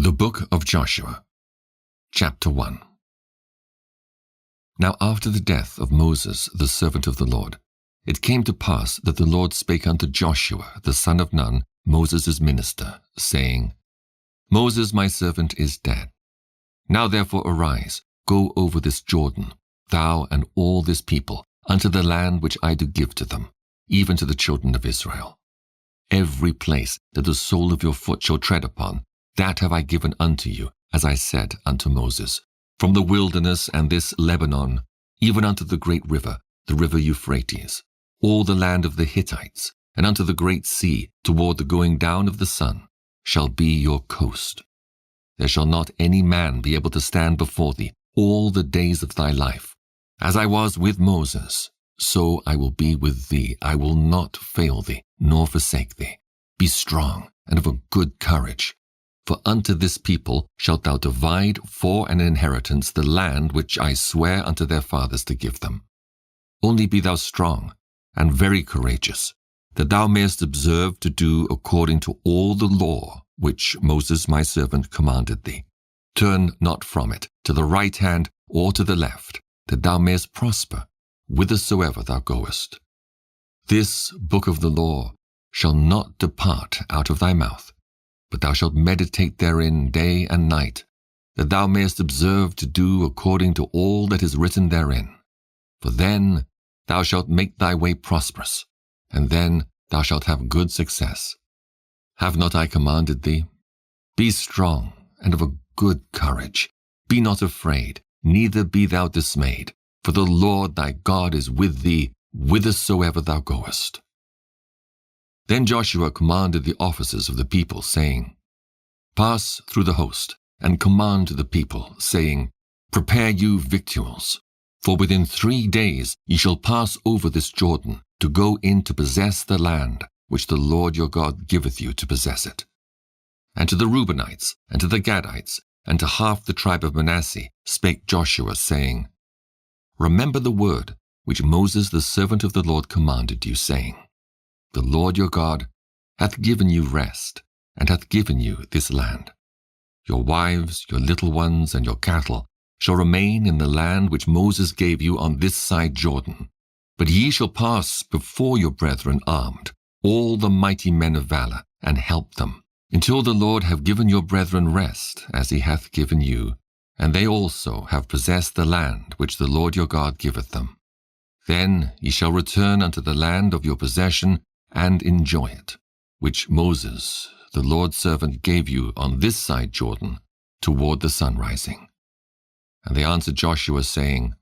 The Book of Joshua, Chapter 1. Now after the death of Moses, the servant of the Lord, it came to pass that the Lord spake unto Joshua, the son of Nun, Moses' minister, saying, Moses my servant is dead. Now therefore arise, go over this Jordan, thou and all this people, unto the land which I do give to them, even to the children of Israel. Every place that the sole of your foot shall tread upon, that have I given unto you, as I said unto Moses, from the wilderness and this Lebanon, even unto the great river, the river Euphrates, all the land of the Hittites, and unto the great sea, toward the going down of the sun, shall be your coast. There shall not any man be able to stand before thee all the days of thy life. As I was with Moses, so I will be with thee. I will not fail thee, nor forsake thee. Be strong and of a good courage. For unto this people shalt thou divide for an inheritance the land which I swear unto their fathers to give them. Only be thou strong and very courageous, that thou mayest observe to do according to all the law which Moses my servant commanded thee. Turn not from it to the right hand or to the left, that thou mayest prosper whithersoever thou goest. This book of the law shall not depart out of thy mouth, but thou shalt meditate therein day and night, that thou mayest observe to do according to all that is written therein. For then thou shalt make thy way prosperous, and then thou shalt have good success. Have not I commanded thee? Be strong and of a good courage. Be not afraid, neither be thou dismayed, for the Lord thy God is with thee whithersoever thou goest. Then Joshua commanded the officers of the people, saying, Pass through the host, and command to the people, saying, Prepare you victuals, for within 3 days ye shall pass over this Jordan, to go in to possess the land which the Lord your God giveth you to possess it. And to the Reubenites, and to the Gadites, and to half the tribe of Manasseh spake Joshua, saying, Remember the word which Moses the servant of the Lord commanded you, saying, The Lord your God hath given you rest, and hath given you this land. Your wives, your little ones, and your cattle shall remain in the land which Moses gave you on this side Jordan. But ye shall pass before your brethren armed, all the mighty men of valor, and help them, until the Lord have given your brethren rest, as he hath given you, and they also have possessed the land which the Lord your God giveth them. Then ye shall return unto the land of your possession, and enjoy it, which Moses, the Lord's servant, gave you on this side Jordan, toward the sun rising. And they answered Joshua, saying,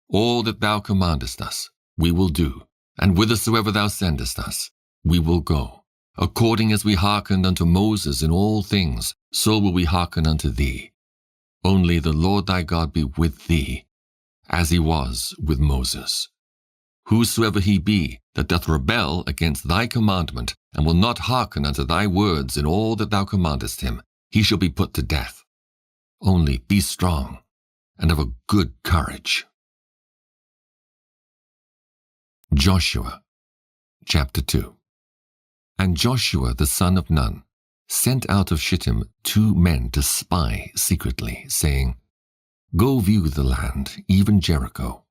All that thou commandest us, we will do, and whithersoever thou sendest us, we will go. According as we hearkened unto Moses in all things, so will we hearken unto thee. Only the Lord thy God be with thee, as he was with Moses. Whosoever he be that doth rebel against thy commandment, and will not hearken unto thy words in all that thou commandest him, he shall be put to death. Only be strong, and of a good courage. Joshua, Chapter 2. And Joshua the son of Nun sent out of Shittim 2 men to spy secretly, saying, Go view the land, even Jericho.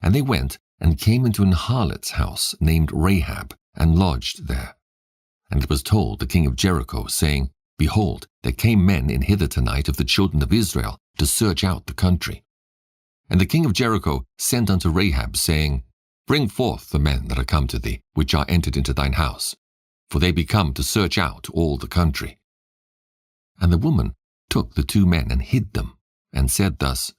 And they went and came into an harlot's house named Rahab, and lodged there. And it was told the king of Jericho, saying, Behold, there came men in hither tonight of the children of Israel to search out the country. And the king of Jericho sent unto Rahab, saying, Bring forth the men that are come to thee, which are entered into thine house, for they be come to search out all the country. And the woman took the 2 men and hid them, and said thus,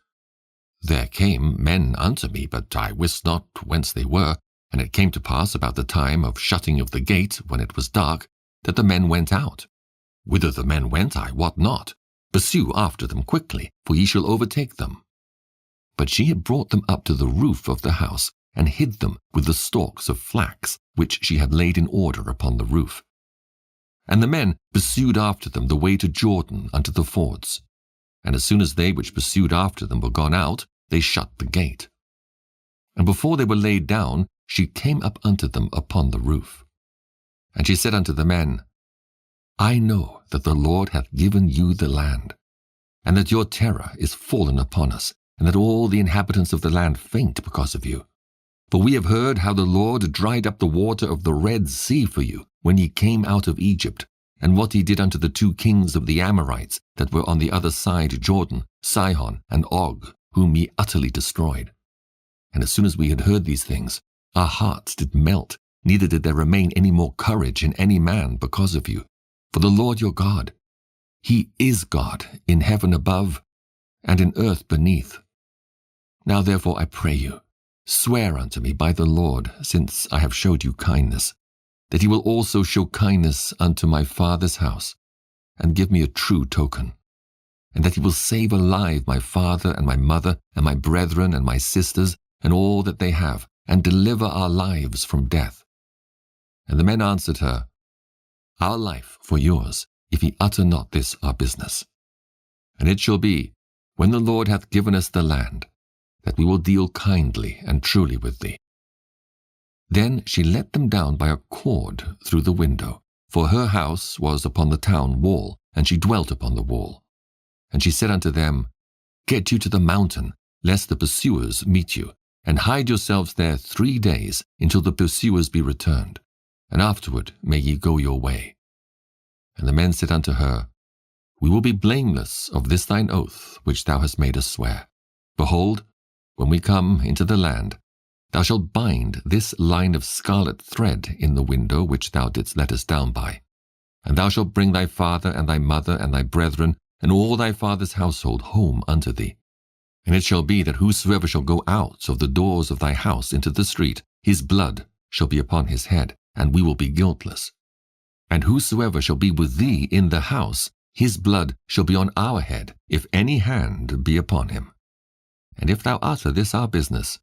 There came men unto me, but I wist not whence they were. And it came to pass about the time of shutting of the gate, when it was dark, that the men went out. Whither the men went I wot not. Pursue after them quickly, for ye shall overtake them. But she had brought them up to the roof of the house, and hid them with the stalks of flax, which she had laid in order upon the roof. And the men pursued after them the way to Jordan unto the fords. And as soon as they which pursued after them were gone out, they shut the gate. And before they were laid down, she came up unto them upon the roof. And she said unto the men, I know that the Lord hath given you the land, and that your terror is fallen upon us, and that all the inhabitants of the land faint because of you. For we have heard how the Lord dried up the water of the Red Sea for you when ye came out of Egypt, and what he did unto the 2 kings of the Amorites that were on the other side Jordan, Sihon and Og, whom ye utterly destroyed. And as soon as we had heard these things, our hearts did melt, neither did there remain any more courage in any man because of you. For the Lord your God, he is God in heaven above and in earth beneath. Now therefore I pray you, swear unto me by the Lord, since I have showed you kindness, that he will also show kindness unto my father's house, and give me a true token, and that he will save alive my father and my mother and my brethren and my sisters and all that they have, and deliver our lives from death. And the men answered her, Our life for yours, if ye utter not this our business. And it shall be, when the Lord hath given us the land, that we will deal kindly and truly with thee. Then she let them down by a cord through the window, for her house was upon the town wall, and she dwelt upon the wall. And she said unto them, Get you to the mountain, lest the pursuers meet you, and hide yourselves there 3 days, until the pursuers be returned, and afterward may ye go your way. And the men said unto her, We will be blameless of this thine oath, which thou hast made us swear. Behold, when we come into the land, thou shalt bind this line of scarlet thread in the window which thou didst let us down by. And thou shalt bring thy father and thy mother and thy brethren and all thy father's household home unto thee. And it shall be that whosoever shall go out of the doors of thy house into the street, his blood shall be upon his head, and we will be guiltless. And whosoever shall be with thee in the house, his blood shall be on our head, if any hand be upon him. And if thou utter this our business,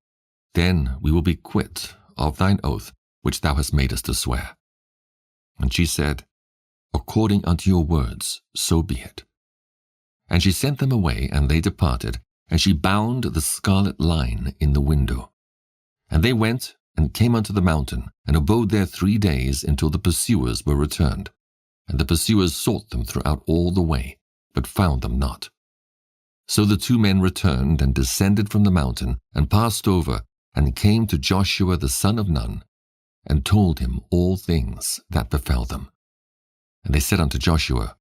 then we will be quit of thine oath which thou hast made us to swear. And she said, According unto your words, so be it. And she sent them away, and they departed, and she bound the scarlet line in the window. And they went and came unto the mountain, and abode there 3 days, until the pursuers were returned. And the pursuers sought them throughout all the way, but found them not. So the 2 men returned and descended from the mountain, and passed over, and came to Joshua the son of Nun, and told him all things that befell them. And they said unto Joshua,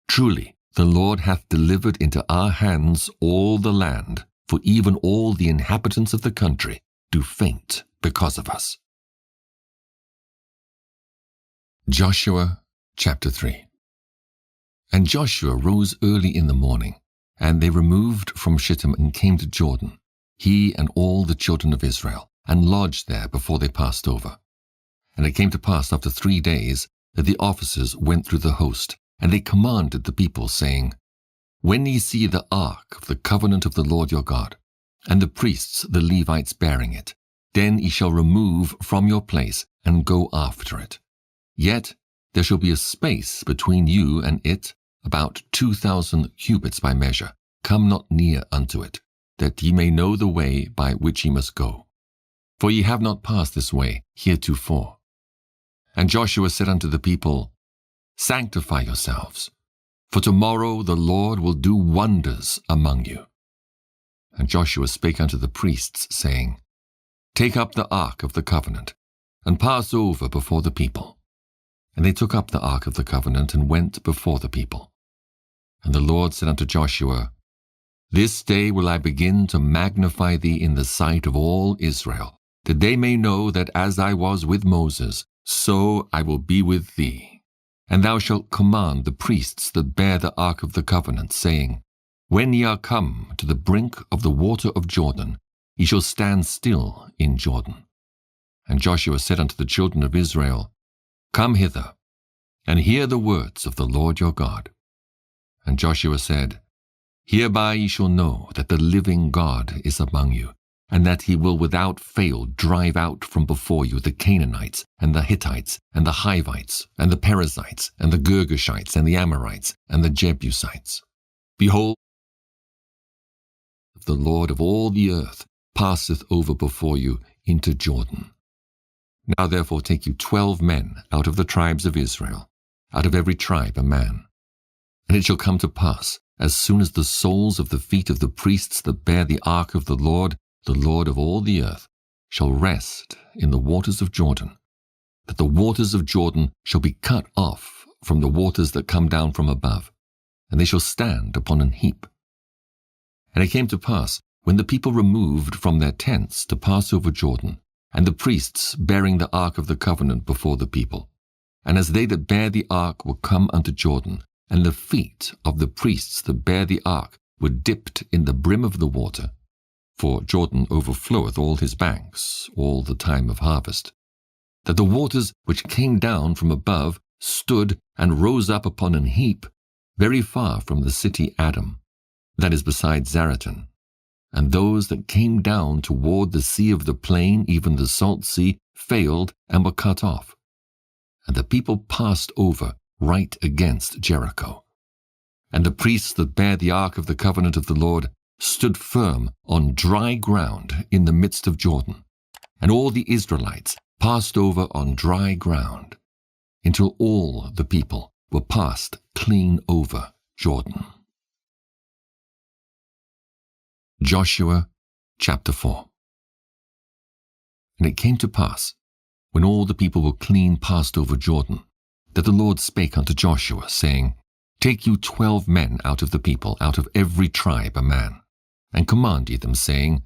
Truly the Lord hath delivered into our hands all the land, for even all the inhabitants of the country do faint because of us. Joshua chapter 3. And Joshua rose early in the morning, and they removed from Shittim and came to Jordan, he and all the children of Israel, and lodged there before they passed over. And it came to pass after 3 days that the officers went through the host, and they commanded the people, saying, When ye see the ark of the covenant of the Lord your God, and the priests the Levites bearing it, then ye shall remove from your place, and go after it. Yet there shall be a space between you and it, about 2,000 cubits by measure. Come not near unto it, that ye may know the way by which ye must go. For ye have not passed this way heretofore. And Joshua said unto the people, Sanctify yourselves, for tomorrow the Lord will do wonders among you. And Joshua spake unto the priests, saying, Take up the ark of the covenant, and pass over before the people. And they took up the ark of the covenant, and went before the people. And the Lord said unto Joshua, This day will I begin to magnify thee in the sight of all Israel, that they may know that as I was with Moses, so I will be with thee. And thou shalt command the priests that bear the ark of the covenant, saying, When ye are come to the brink of the water of Jordan, ye shall stand still in Jordan. And Joshua said unto the children of Israel, Come hither, and hear the words of the Lord your God. And Joshua said, Hereby ye shall know that the living God is among you, and that he will without fail drive out from before you the Canaanites, and the Hittites, and the Hivites, and the Perizzites, and the Girgashites, and the Amorites, and the Jebusites. Behold, the Lord of all the earth passeth over before you into Jordan. Now therefore take you 12 men out of the tribes of Israel, out of every tribe a man. And it shall come to pass, as soon as the soles of the feet of the priests that bear the ark of the Lord of all the earth, shall rest in the waters of Jordan, that the waters of Jordan shall be cut off from the waters that come down from above, and they shall stand upon an heap. And it came to pass, when the people removed from their tents to pass over Jordan, and the priests bearing the ark of the covenant before the people, and as they that bear the ark were come unto Jordan, and the feet of the priests that bear the ark were dipped in the brim of the water, for Jordan overfloweth all his banks all the time of harvest, that the waters which came down from above stood and rose up upon an heap very far from the city Adam, that is beside Zaratan. And those that came down toward the sea of the plain, even the salt sea, failed and were cut off. And the people passed over right against Jericho. And the priests that bear the ark of the covenant of the Lord stood firm on dry ground in the midst of Jordan. And all the Israelites passed over on dry ground, until all the people were passed clean over Jordan. Joshua chapter 4. And it came to pass, when all the people were clean passed over Jordan, that the Lord spake unto Joshua, saying, Take you 12 men out of the people, out of every tribe a man, and command ye them, saying,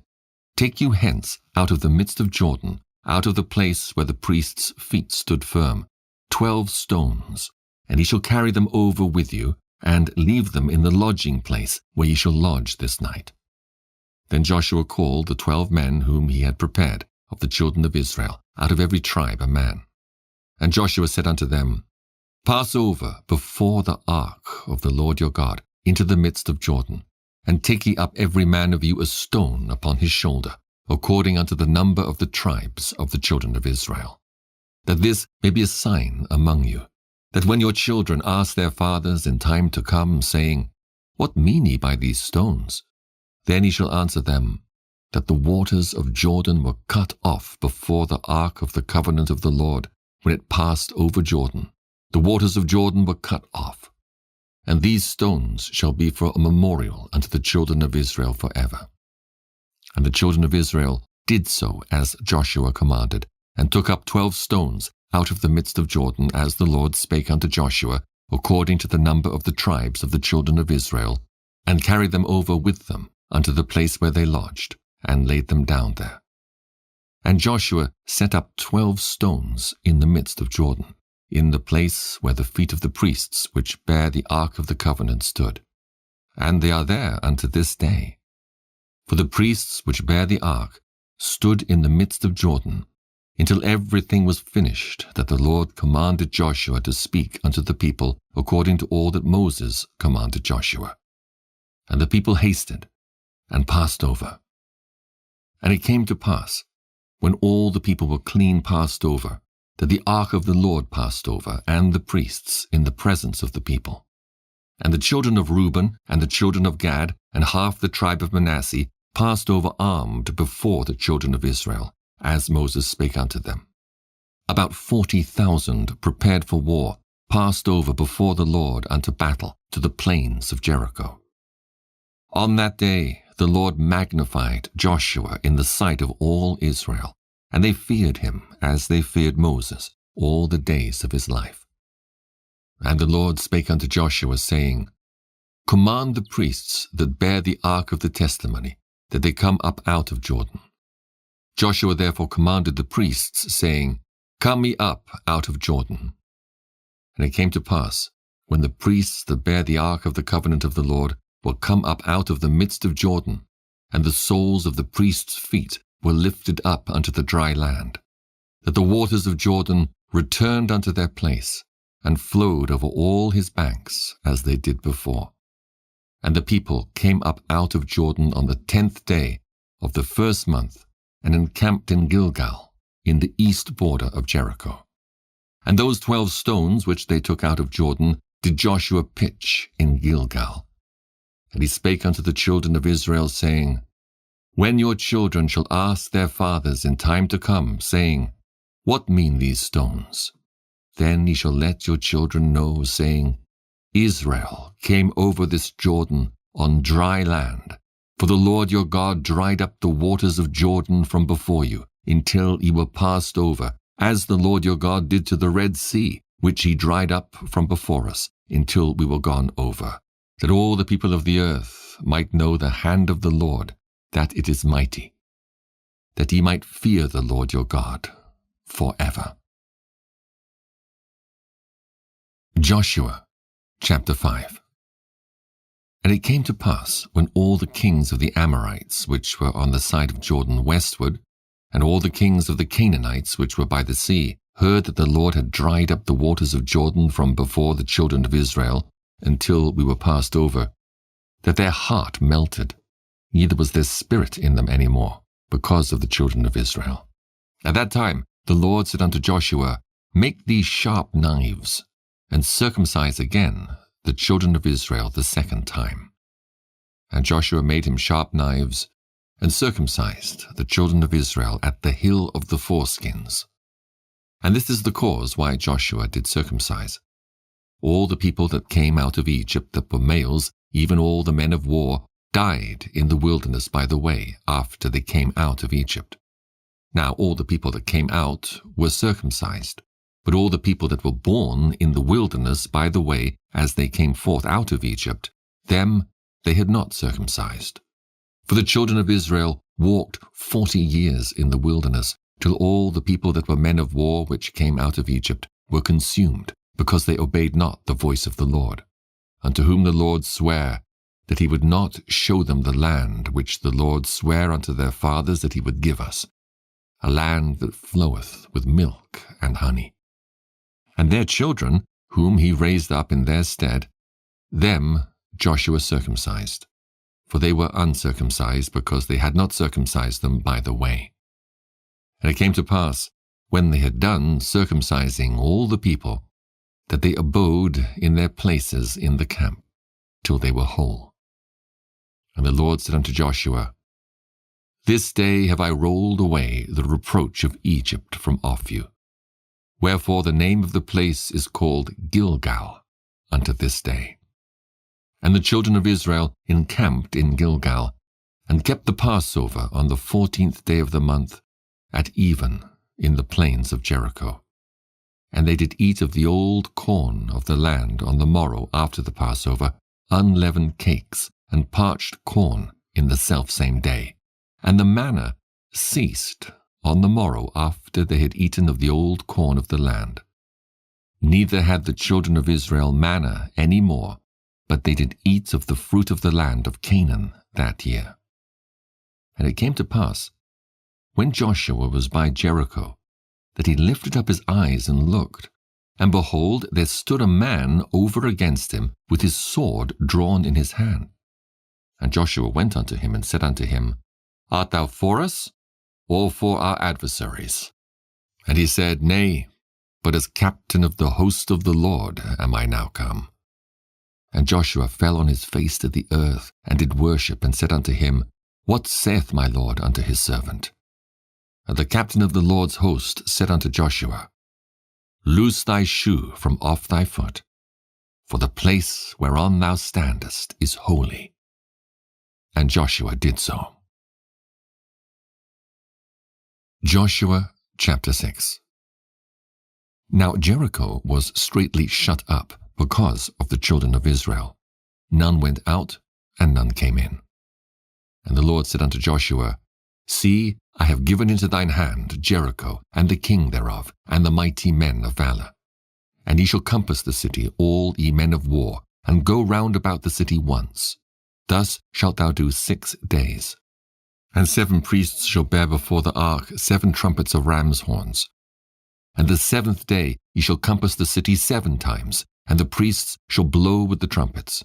Take you hence out of the midst of Jordan, out of the place where the priests' feet stood firm, 12 stones, and ye shall carry them over with you, and leave them in the lodging place where ye shall lodge this night. Then Joshua called the 12 men whom he had prepared of the children of Israel, out of every tribe a man. And Joshua said unto them, Pass over before the ark of the Lord your God into the midst of Jordan, and take ye up every man of you a stone upon his shoulder, according unto the number of the tribes of the children of Israel, that this may be a sign among you, that when your children ask their fathers in time to come, saying, What mean ye by these stones? Then he shall answer them, that the waters of Jordan were cut off before the ark of the covenant of the Lord, when it passed over Jordan. The waters of Jordan were cut off. And these stones shall be for a memorial unto the children of Israel forever. And the children of Israel did so as Joshua commanded, and took up 12 stones out of the midst of Jordan, as the Lord spake unto Joshua, according to the number of the tribes of the children of Israel, and carried them over with them unto the place where they lodged, and laid them down there. And Joshua set up 12 stones in the midst of Jordan, in the place where the feet of the priests which bear the ark of the covenant stood. And they are there unto this day. For the priests which bear the ark stood in the midst of Jordan, until everything was finished that the Lord commanded Joshua to speak unto the people, according to all that Moses commanded Joshua. And the people hasted, and passed over. And it came to pass, when all the people were clean passed over, that the ark of the Lord passed over, and the priests, in the presence of the people. And the children of Reuben, and the children of Gad, and half the tribe of Manasseh, passed over armed before the children of Israel, as Moses spake unto them. About 40,000 prepared for war passed over before the Lord unto battle to the plains of Jericho. On that day the Lord magnified Joshua in the sight of all Israel, and they feared him as they feared Moses all the days of his life. And the Lord spake unto Joshua, saying, Command the priests that bear the ark of the testimony, that they come up out of Jordan. Joshua therefore commanded the priests, saying, Come ye up out of Jordan. And it came to pass, when the priests that bear the ark of the covenant of the Lord were come up out of the midst of Jordan, and the soles of the priests' feet were lifted up unto the dry land, that the waters of Jordan returned unto their place, and flowed over all his banks, as they did before. And the people came up out of Jordan on the 10th day of the first month, and encamped in Gilgal, in the east border of Jericho. And those 12 stones which they took out of Jordan did Joshua pitch in Gilgal. And he spake unto the children of Israel, saying, When your children shall ask their fathers in time to come, saying, What mean these stones? Then ye shall let your children know, saying, Israel came over this Jordan on dry land. For the Lord your God dried up the waters of Jordan from before you, until ye were passed over, as the Lord your God did to the Red Sea, which he dried up from before us, until we were gone over, that all the people of the earth might know the hand of the Lord, that it is mighty, that ye might fear the Lord your God forever. Joshua chapter 5. And it came to pass, when all the kings of the Amorites, which were on the side of Jordan westward, and all the kings of the Canaanites, which were by the sea, heard that the Lord had dried up the waters of Jordan from before the children of Israel, until we were passed over, that their heart melted, neither was there spirit in them any more, because of the children of Israel. At that time the Lord said unto Joshua, Make thee sharp knives, and circumcise again the children of Israel the second time. And Joshua made him sharp knives, and circumcised the children of Israel at the hill of the foreskins. And this is the cause why Joshua did circumcise. All the people that came out of Egypt that were males, even all the men of war, died in the wilderness by the way, after they came out of Egypt. Now all the people that came out were circumcised, but all the people that were born in the wilderness by the way, as they came forth out of Egypt, them they had not circumcised. For the children of Israel walked 40 years in the wilderness, till all the people that were men of war which came out of Egypt were consumed, because they obeyed not the voice of the Lord, unto whom the Lord sware that he would not show them the land which the Lord sware unto their fathers that he would give us, a land that floweth with milk and honey. And their children, whom he raised up in their stead, them Joshua circumcised, for they were uncircumcised, because they had not circumcised them by the way. And it came to pass, when they had done circumcising all the people, that they abode in their places in the camp, till they were whole. And the Lord said unto Joshua, This day have I rolled away the reproach of Egypt from off you. Wherefore the name of the place is called Gilgal unto this day. And the children of Israel encamped in Gilgal, and kept the Passover on the 14th day of the month, at even in the plains of Jericho. And they did eat of the old corn of the land on the morrow after the Passover, unleavened cakes, and parched corn in the selfsame day. And the manna ceased on the morrow after they had eaten of the old corn of the land. Neither had the children of Israel manna any more, but they did eat of the fruit of the land of Canaan that year. And it came to pass, when Joshua was by Jericho, that he lifted up his eyes and looked, and behold, there stood a man over against him with his sword drawn in his hand. And Joshua went unto him and said unto him, Art thou for us, or for our adversaries? And he said, Nay, but as captain of the host of the Lord am I now come. And Joshua fell on his face to the earth, and did worship, and said unto him, What saith my Lord unto his servant? And the captain of the Lord's host said unto Joshua, Loose thy shoe from off thy foot, for the place whereon thou standest is holy. And Joshua did so. Joshua chapter 6. Now Jericho was straitly shut up because of the children of Israel. None went out, and none came in. And the Lord said unto Joshua, See, I have given into thine hand Jericho, and the king thereof, and the mighty men of valor. And ye shall compass the city, all ye men of war, and go round about the city once. Thus shalt thou do 6 days. And 7 priests shall bear before the ark 7 trumpets of ram's horns. And the 7th day ye shall compass the city 7 times, and the priests shall blow with the trumpets.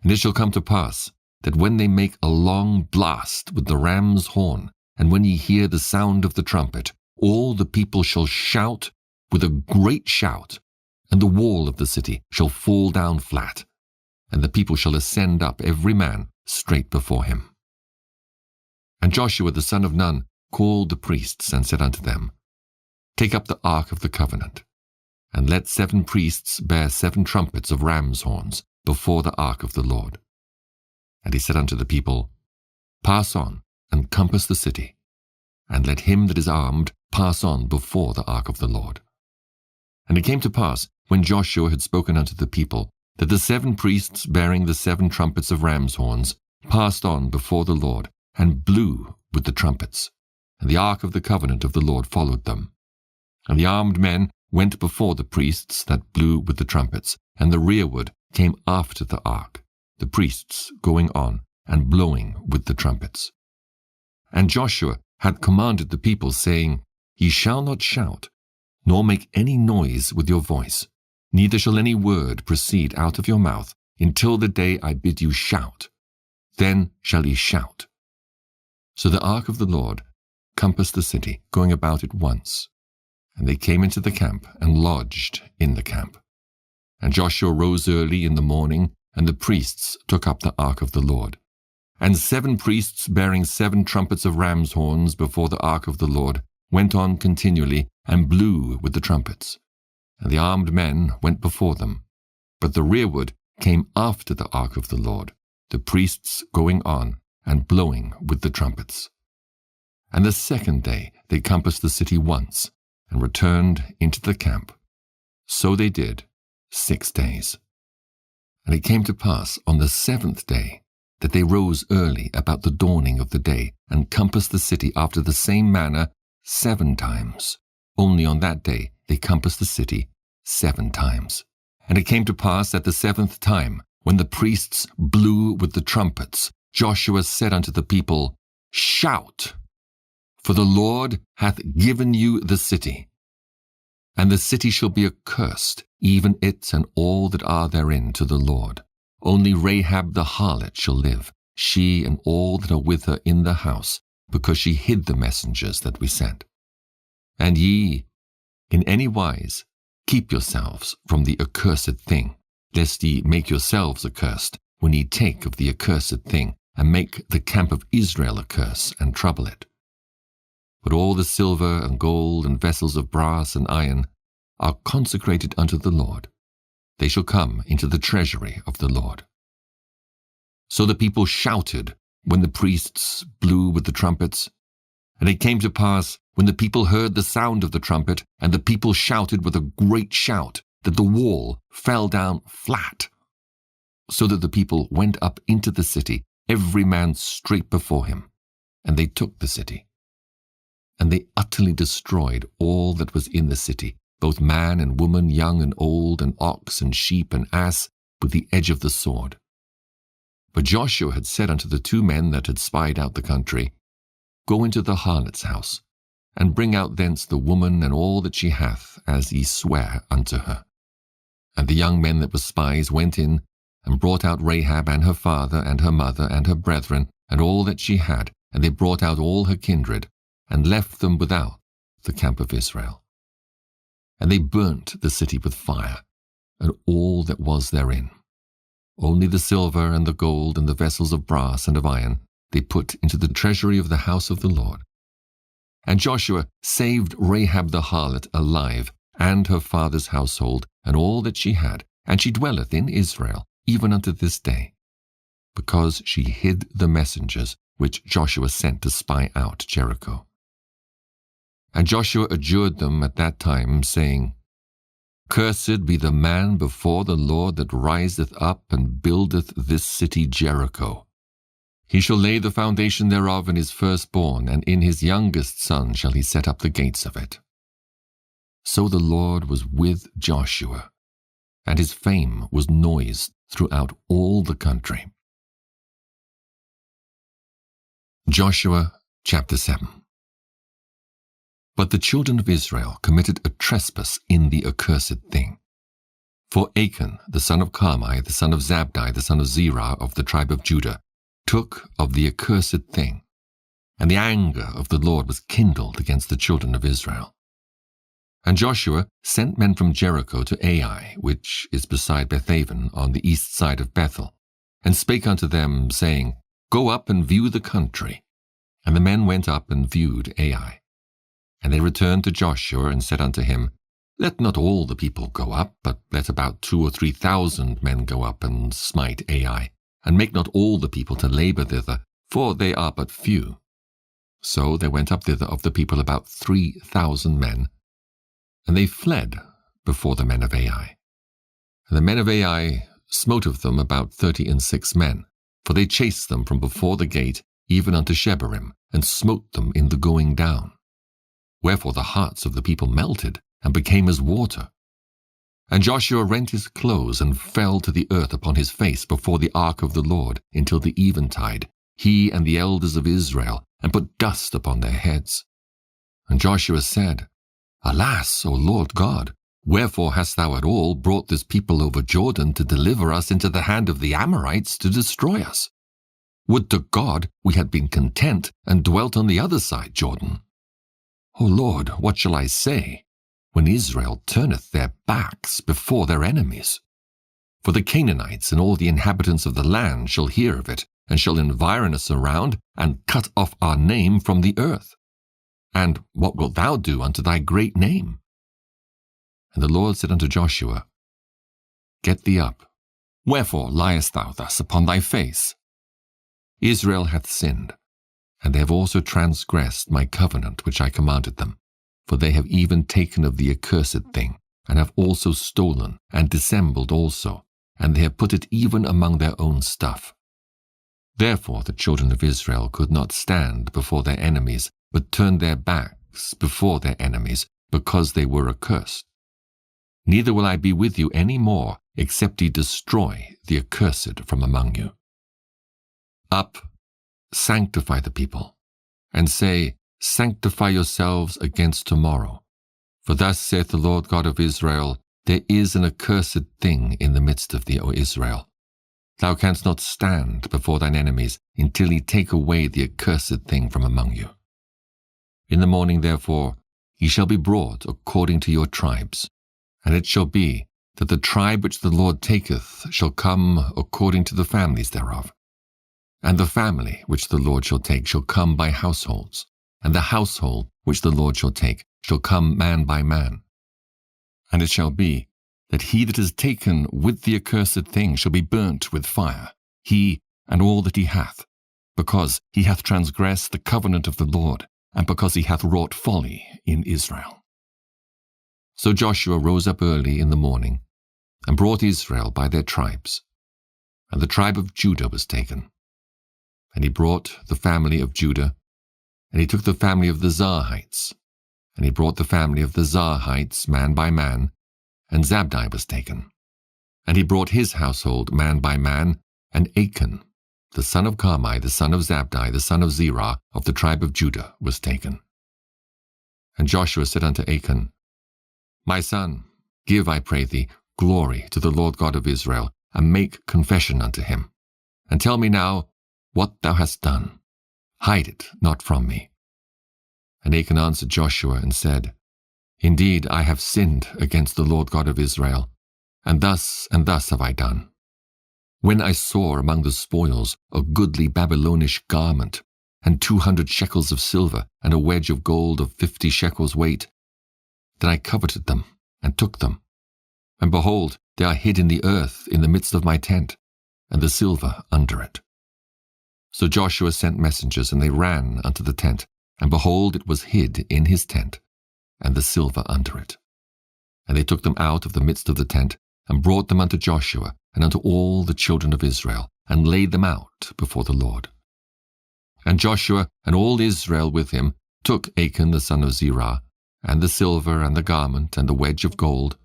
And it shall come to pass, that when they make a long blast with the ram's horn, and when ye hear the sound of the trumpet, all the people shall shout with a great shout, and the wall of the city shall fall down flat, and the people shall ascend up every man straight before him. And Joshua the son of Nun called the priests, and said unto them, Take up the ark of the covenant. and let 7 priests bear 7 trumpets of ram's horns before the ark of the Lord. And he said unto the people, Pass on, and compass the city, and let him that is armed pass on before the ark of the Lord. And it came to pass, when Joshua had spoken unto the people, that the 7 priests bearing the 7 trumpets of ram's horns passed on before the Lord, and blew with the trumpets. And the ark of the covenant of the Lord followed them. And the armed men went before the priests that blew with the trumpets, and the rearward came after the ark, the priests going on and blowing with the trumpets. And Joshua had commanded the people, saying, Ye shall not shout, nor make any noise with your voice, neither shall any word proceed out of your mouth, until the day I bid you shout. Then shall ye shout. So the ark of the Lord compassed the city, going about it once. And they came into the camp, and lodged in the camp. And Joshua rose early in the morning, and the priests took up the ark of the Lord. And 7 priests bearing 7 trumpets of ram's horns before the ark of the Lord went on continually, and blew with the trumpets. And the armed men went before them. But the rearward came after the ark of the Lord, the priests going on, and blowing with the trumpets. And the 2nd day they compassed the city once, and returned into the camp. So they did 6 days. And it came to pass on the 7th day that they rose early about the dawning of the day, and compassed the city after the same manner 7 times. Only on that day they compassed the city 7 times. And it came to pass at the 7th time, when the priests blew with the trumpets, Joshua said unto the people, Shout! For the Lord hath given you the city. And the city shall be accursed, even it and all that are therein, to the Lord. Only Rahab the harlot shall live, she and all that are with her in the house, because she hid the messengers that we sent. And ye, in any wise, keep yourselves from the accursed thing, lest ye make yourselves accursed, when ye take of the accursed thing, and make the camp of Israel a curse, and trouble it. But all the silver and gold and vessels of brass and iron are consecrated unto the Lord. They shall come into the treasury of the Lord. So the people shouted when the priests blew with the trumpets. And it came to pass, when the people heard the sound of the trumpet, and the people shouted with a great shout, that the wall fell down flat, so that the people went up into the city, every man straight before him, and they took the city. And they utterly destroyed all that was in the city, both man and woman, young and old, and ox and sheep and ass, with the edge of the sword. But Joshua had said unto the 2 men that had spied out the country, Go into the harlot's house, and bring out thence the woman and all that she hath, as ye swear unto her. And the young men that were spies went in, and brought out Rahab and her father and her mother and her brethren, and all that she had, and they brought out all her kindred, and left them without the camp of Israel. And they burnt the city with fire, and all that was therein. Only the silver and the gold and the vessels of brass and of iron they put into the treasury of the house of the Lord. And Joshua saved Rahab the harlot alive, and her father's household, and all that she had, and she dwelleth in Israel, even unto this day, because she hid the messengers which Joshua sent to spy out Jericho. And Joshua adjured them at that time, saying, Cursed be the man before the Lord that riseth up and buildeth this city Jericho. He shall lay the foundation thereof in his firstborn, and in his youngest son shall he set up the gates of it. So the Lord was with Joshua, and his fame was noised throughout all the country. Joshua chapter 7. But the children of Israel committed a trespass in the accursed thing. For Achan, the son of Carmi, the son of Zabdi, the son of Zerah, of the tribe of Judah, took of the accursed thing, and the anger of the Lord was kindled against the children of Israel. And Joshua sent men from Jericho to Ai, which is beside Bethaven, on the east side of Bethel, and spake unto them, saying, Go up and view the country. And the men went up and viewed Ai. And they returned to Joshua, and said unto him, Let not all the people go up, but let about 2,000 or 3,000 men go up and smite Ai, and make not all the people to labor thither, for they are but few. So there went up thither of the people about 3,000 men, and they fled before the men of Ai. And the men of Ai smote of them about 36 men, for they chased them from before the gate even unto Shebarim, and smote them in the going down. Wherefore the hearts of the people melted, and became as water. And Joshua rent his clothes, and fell to the earth upon his face before the ark of the Lord, until the eventide, he and the elders of Israel, and put dust upon their heads. And Joshua said, Alas, O Lord God, wherefore hast thou at all brought this people over Jordan to deliver us into the hand of the Amorites to destroy us? Would to God we had been content and dwelt on the other side Jordan. O Lord, what shall I say, when Israel turneth their backs before their enemies? For the Canaanites and all the inhabitants of the land shall hear of it, and shall environ us around, and cut off our name from the earth. And what wilt thou do unto thy great name? And the Lord said unto Joshua, Get thee up. Wherefore liest thou thus upon thy face? Israel hath sinned, and they have also transgressed my covenant which I commanded them, for they have even taken of the accursed thing, and have also stolen, and dissembled also, and they have put it even among their own stuff. Therefore the children of Israel could not stand before their enemies, but turned their backs before their enemies, because they were accursed. Neither will I be with you any more, except ye destroy the accursed from among you. Up, sanctify the people, and say, Sanctify yourselves against tomorrow. For thus saith the Lord God of Israel, There is an accursed thing in the midst of thee, O Israel. Thou canst not stand before thine enemies until he take away the accursed thing from among you. In the morning, therefore, ye shall be brought according to your tribes. And it shall be that the tribe which the Lord taketh shall come according to the families thereof. And the family which the Lord shall take shall come by households, and the household which the Lord shall take shall come man by man. And it shall be that he that is taken with the accursed thing shall be burnt with fire, he and all that he hath, because he hath transgressed the covenant of the Lord, and because he hath wrought folly in Israel. So Joshua rose up early in the morning, and brought Israel by their tribes. And the tribe of Judah was taken. And he brought the family of Judah, and he took the family of the Zarhites, and he brought the family of the Zarhites man by man, and Zabdi was taken. And he brought his household man by man, and Achan, the son of Carmi, the son of Zabdi, the son of Zerah, of the tribe of Judah, was taken. And Joshua said unto Achan, My son, give, I pray thee, glory to the Lord God of Israel, and make confession unto him. And tell me now what thou hast done. Hide it not from me. And Achan answered Joshua and said, Indeed, I have sinned against the Lord God of Israel, and thus have I done. When I saw among the spoils a goodly Babylonish garment, and 200 shekels of silver, and a wedge of gold of 50 shekels weight, then I coveted them, and took them. And behold, they are hid in the earth in the midst of my tent, and the silver under it. So Joshua sent messengers, and they ran unto the tent, and behold, it was hid in his tent, and the silver under it. And they took them out of the midst of the tent, and brought them unto Joshua, and unto all the children of Israel, and laid them out before the Lord. And Joshua and all Israel with him took Achan the son of Zerah, and the silver, and the garment, and the wedge of gold,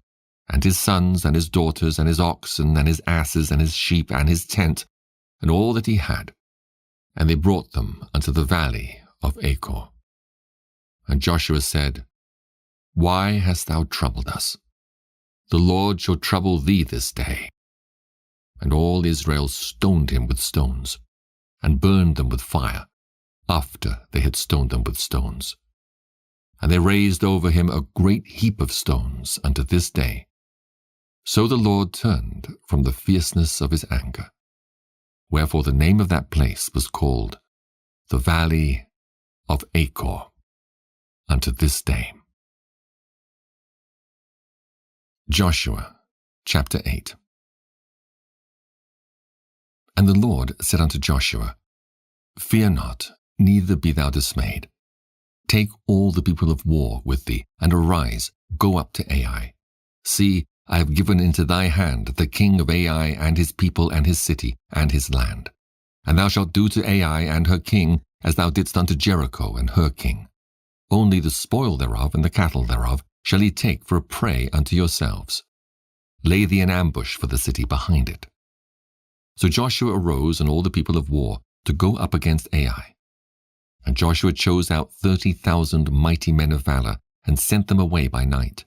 and his sons, and his daughters, and his oxen, and his asses, and his sheep, and his tent, and all that he had, and they brought them unto the valley of Achor. And Joshua said, Why hast thou troubled us? The Lord shall trouble thee this day. And all Israel stoned him with stones, and burned them with fire, after they had stoned them with stones. And they raised over him a great heap of stones unto this day. So the Lord turned from the fierceness of his anger. Wherefore the name of that place was called the Valley of Achor unto this day. Joshua chapter 8. And the Lord said unto Joshua, Fear not, neither be thou dismayed. Take all the people of war with thee, and arise, go up to Ai. See, I have given into thy hand the king of Ai and his people and his city and his land. And thou shalt do to Ai and her king as thou didst unto Jericho and her king. Only the spoil thereof and the cattle thereof shall ye take for a prey unto yourselves. Lay thee an ambush for the city behind it. So Joshua arose and all the people of war to go up against Ai. And Joshua chose out 30,000 mighty men of valor and sent them away by night.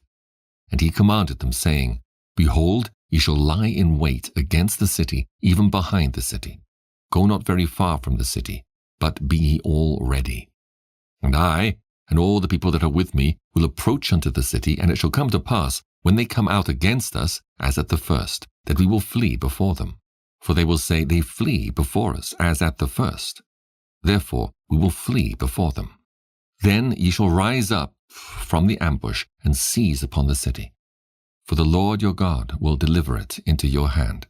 And he commanded them, saying, Behold, ye shall lie in wait against the city, even behind the city. Go not very far from the city, but be ye all ready. And I, and all the people that are with me, will approach unto the city, and it shall come to pass, when they come out against us, as at the first, that we will flee before them. For they will say, They flee before us, as at the first. Therefore we will flee before them. Then ye shall rise up from the ambush, and seize upon the city. For the Lord your God will deliver it into your hand.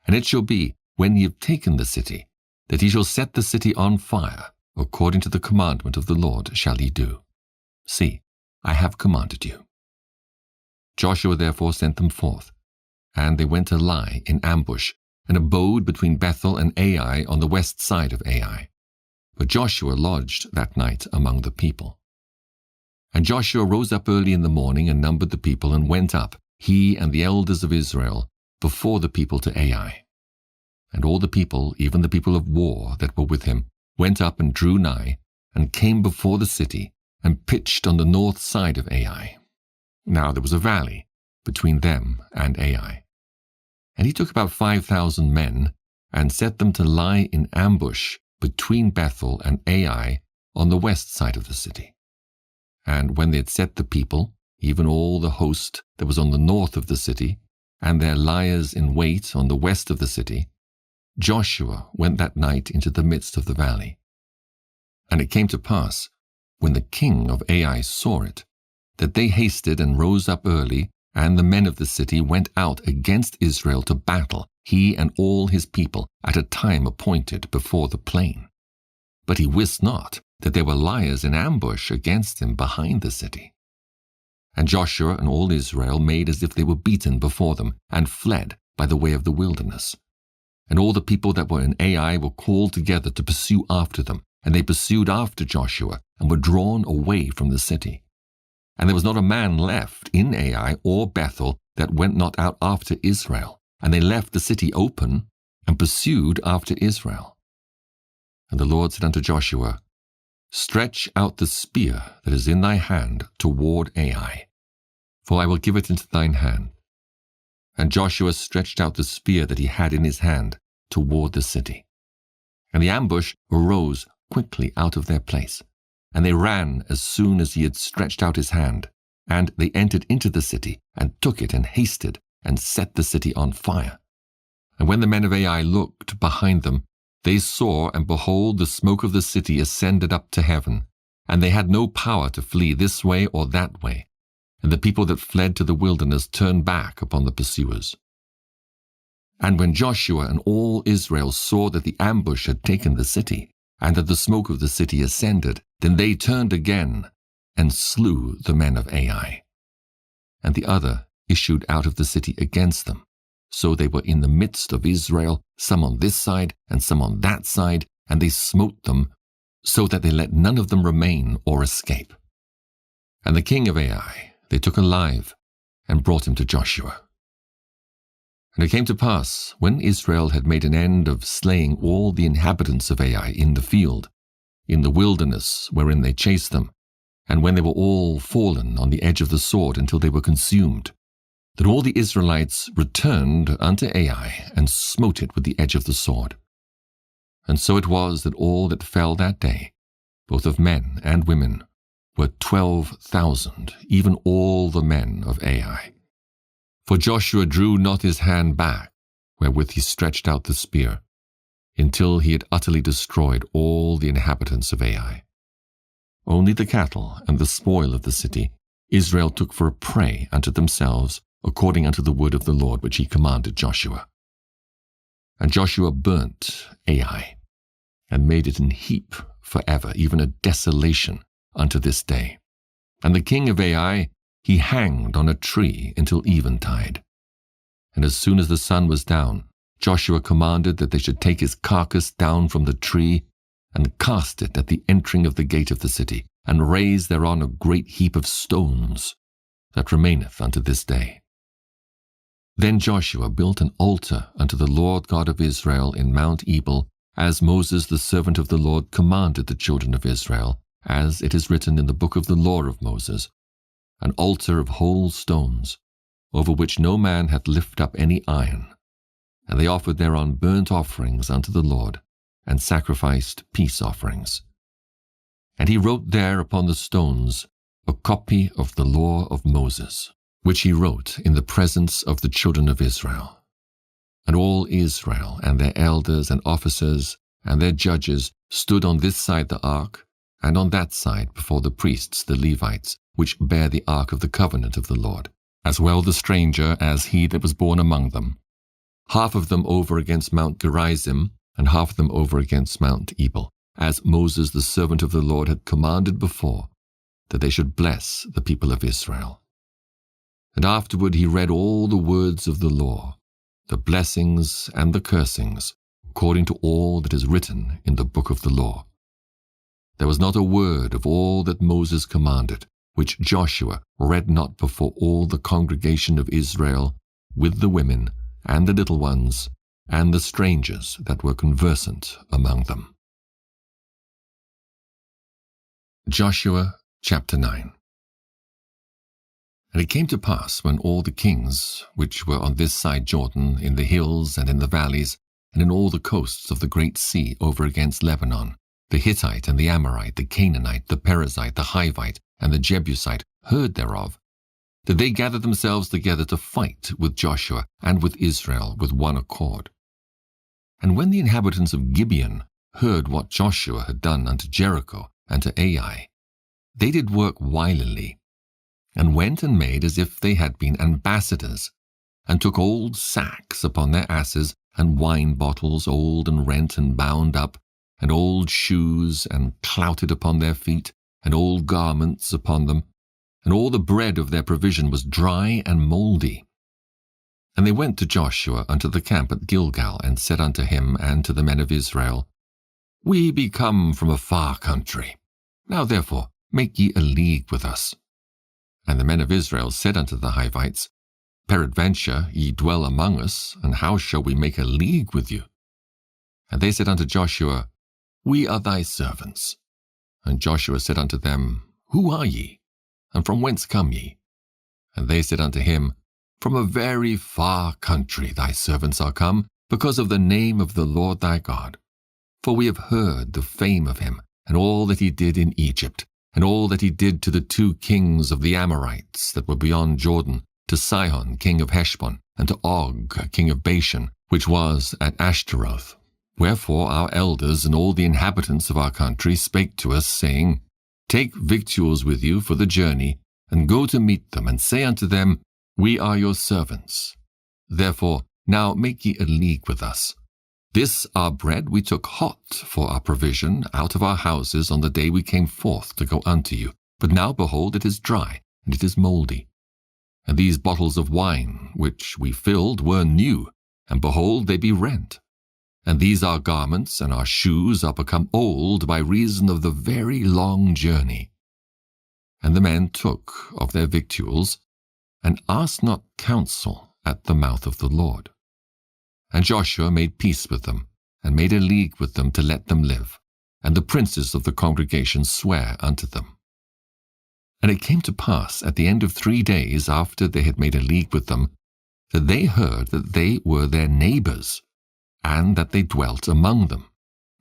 And it shall be, when ye have taken the city, that ye shall set the city on fire, according to the commandment of the Lord shall ye do. See, I have commanded you. Joshua therefore sent them forth, and they went to lie in ambush, and abode between Bethel and Ai on the west side of Ai. But Joshua lodged that night among the people. And Joshua rose up early in the morning and numbered the people, and went up, he and the elders of Israel, before the people to Ai. And all the people, even the people of war that were with him, went up and drew nigh, and came before the city, and pitched on the north side of Ai. Now there was a valley between them and Ai. And he took about 5,000 men, and set them to lie in ambush between Bethel and Ai on the west side of the city. And when they had set the people, even all the host that was on the north of the city, and their liers in wait on the west of the city, Joshua went that night into the midst of the valley. And it came to pass, when the king of Ai saw it, that they hasted and rose up early, and the men of the city went out against Israel to battle, he and all his people, at a time appointed before the plain. But he wist not that there were liers in ambush against him behind the city. And Joshua and all Israel made as if they were beaten before them, and fled by the way of the wilderness. And all the people that were in Ai were called together to pursue after them, and they pursued after Joshua, and were drawn away from the city. And there was not a man left in Ai or Bethel that went not out after Israel, and they left the city open, and pursued after Israel. And the Lord said unto Joshua, Stretch out the spear that is in thy hand toward Ai, for I will give it into thine hand. And Joshua stretched out the spear that he had in his hand toward the city. And the ambush arose quickly out of their place, and they ran as soon as he had stretched out his hand. And they entered into the city, and took it, and hasted, and set the city on fire. And when the men of Ai looked behind them, they saw, and behold, the smoke of the city ascended up to heaven, and they had no power to flee this way or that way. And the people that fled to the wilderness turned back upon the pursuers. And when Joshua and all Israel saw that the ambush had taken the city, and that the smoke of the city ascended, then they turned again, and slew the men of Ai. And the other issued out of the city against them. So they were in the midst of Israel, some on this side and some on that side, and they smote them, so that they let none of them remain or escape. And the king of Ai they took alive, and brought him to Joshua. And it came to pass, when Israel had made an end of slaying all the inhabitants of Ai in the field, in the wilderness wherein they chased them, and when they were all fallen on the edge of the sword until they were consumed, that all the Israelites returned unto Ai, and smote it with the edge of the sword. And so it was that all that fell that day, both of men and women, were 12,000, even all the men of Ai. For Joshua drew not his hand back, wherewith he stretched out the spear, until he had utterly destroyed all the inhabitants of Ai. Only the cattle and the spoil of the city Israel took for a prey unto themselves, according unto the word of the Lord which he commanded Joshua. And Joshua burnt Ai, and made it an heap forever, even a desolation unto this day. And the king of Ai he hanged on a tree until eventide. And as soon as the sun was down, Joshua commanded that they should take his carcass down from the tree, and cast it at the entering of the gate of the city, and raise thereon a great heap of stones, that remaineth unto this day. Then Joshua built an altar unto the Lord God of Israel in Mount Ebal, as Moses the servant of the Lord commanded the children of Israel, as it is written in the book of the law of Moses, an altar of whole stones, over which no man hath lifted up any iron. And they offered thereon burnt offerings unto the Lord, and sacrificed peace offerings. And he wrote there upon the stones a copy of the law of Moses, which he wrote in the presence of the children of Israel. And all Israel, and their elders and officers, and their judges, stood on this side the ark, and on that side before the priests the Levites, which bear the ark of the covenant of the Lord, as well the stranger as he that was born among them. Half of them over against Mount Gerizim, and half of them over against Mount Ebal, as Moses the servant of the Lord had commanded before, that they should bless the people of Israel. And afterward he read all the words of the law, the blessings and the cursings, according to all that is written in the book of the law. There was not a word of all that Moses commanded, which Joshua read not before all the congregation of Israel, with the women, and the little ones, and the strangers that were conversant among them. Joshua chapter 9. And it came to pass, when all the kings which were on this side Jordan, in the hills and in the valleys, and in all the coasts of the great sea over against Lebanon, the Hittite and the Amorite, the Canaanite, the Perizzite, the Hivite, and the Jebusite, heard thereof, that they gathered themselves together to fight with Joshua and with Israel with one accord. And when the inhabitants of Gibeon heard what Joshua had done unto Jericho and to Ai, they did work wilily, and went and made as if they had been ambassadors, and took old sacks upon their asses, and wine bottles old and rent and bound up, and old shoes and clouted upon their feet, and old garments upon them, and all the bread of their provision was dry and mouldy. And they went to Joshua unto the camp at Gilgal, and said unto him and to the men of Israel, We be come from a far country. Now therefore make ye a league with us. And the men of Israel said unto the Hivites, Peradventure ye dwell among us, and how shall we make a league with you? And they said unto Joshua, We are thy servants. And Joshua said unto them, Who are ye? And from whence come ye? And they said unto him, From a very far country thy servants are come, because of the name of the Lord thy God. For we have heard the fame of him, and all that he did in Egypt, and all that he did to the 2 kings of the Amorites that were beyond Jordan, to Sihon king of Heshbon, and to Og king of Bashan, which was at Ashtaroth. Wherefore our elders and all the inhabitants of our country spake to us, saying, Take victuals with you for the journey, and go to meet them, and say unto them, We are your servants. Therefore now make ye a league with us. This our bread we took hot for our provision out of our houses on the day we came forth to go unto you. But now behold, it is dry, and it is mouldy. And these bottles of wine which we filled were new, and behold, they be rent. And these our garments and our shoes are become old by reason of the very long journey. And the men took of their victuals, and asked not counsel at the mouth of the Lord. And Joshua made peace with them, and made a league with them to let them live. And the princes of the congregation sware unto them. And it came to pass at the end of 3 days after they had made a league with them, that they heard that they were their neighbors, and that they dwelt among them.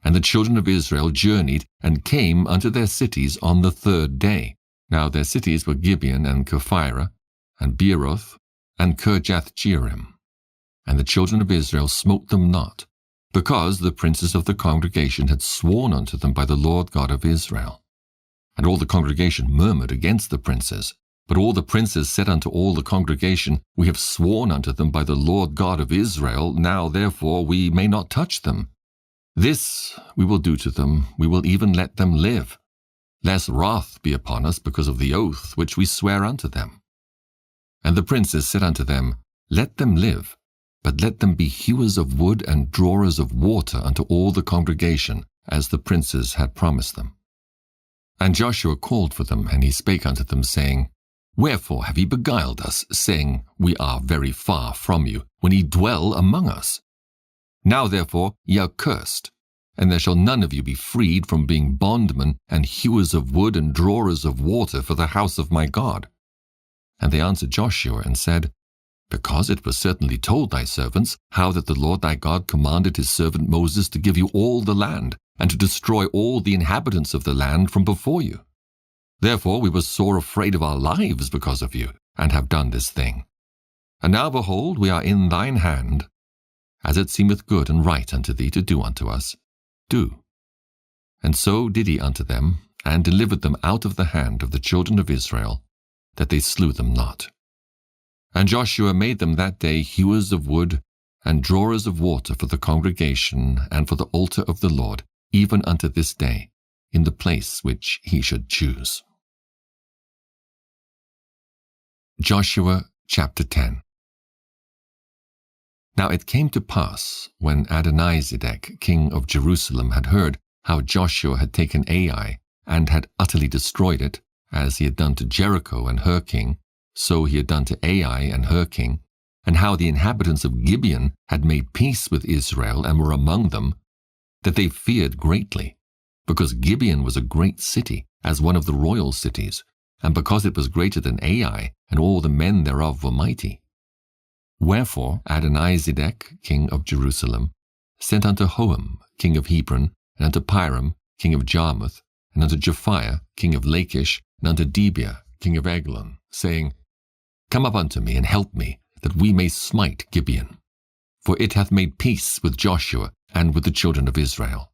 And the children of Israel journeyed, and came unto their cities on the 3rd day. Now their cities were Gibeon, and Kephirah, and Beeroth, and Kirjath-jearim. And the children of Israel smote them not, because the princes of the congregation had sworn unto them by the Lord God of Israel. And all the congregation murmured against the princes, But all the princes said unto all the congregation, We have sworn unto them by the Lord God of Israel, now therefore we may not touch them. This we will do to them, we will even let them live, lest wrath be upon us because of the oath which we swear unto them. And the princes said unto them, Let them live, but let them be hewers of wood and drawers of water unto all the congregation, as the princes had promised them. And Joshua called for them, and he spake unto them, saying, Wherefore have ye beguiled us, saying, We are very far from you, when ye dwell among us? Now therefore ye are cursed, and there shall none of you be freed from being bondmen and hewers of wood and drawers of water for the house of my God. And they answered Joshua and said, Because it was certainly told thy servants how that the Lord thy God commanded his servant Moses to give you all the land, and to destroy all the inhabitants of the land from before you. Therefore we were sore afraid of our lives because of you, and have done this thing. And now behold, we are in thine hand. As it seemeth good and right unto thee to do unto us, do. And so did he unto them, and delivered them out of the hand of the children of Israel, that they slew them not. And Joshua made them that day hewers of wood, and drawers of water for the congregation, and for the altar of the Lord, even unto this day, in the place which he should choose. Joshua chapter 10. Now it came to pass, when Adonizedek, king of Jerusalem, had heard how Joshua had taken Ai, and had utterly destroyed it, as he had done to Jericho and her king, so he had done to Ai and her king, and how the inhabitants of Gibeon had made peace with Israel and were among them, that they feared greatly, because Gibeon was a great city, as one of the royal cities, and because it was greater than Ai, and all the men thereof were mighty. Wherefore Adonizedek, king of Jerusalem, sent unto Hoam, king of Hebron, and unto Piram, king of Jarmuth, and unto Japhiah, king of Lachish, and unto Debir, king of Eglon, saying, Come up unto me, and help me, that we may smite Gibeon. For it hath made peace with Joshua, and with the children of Israel.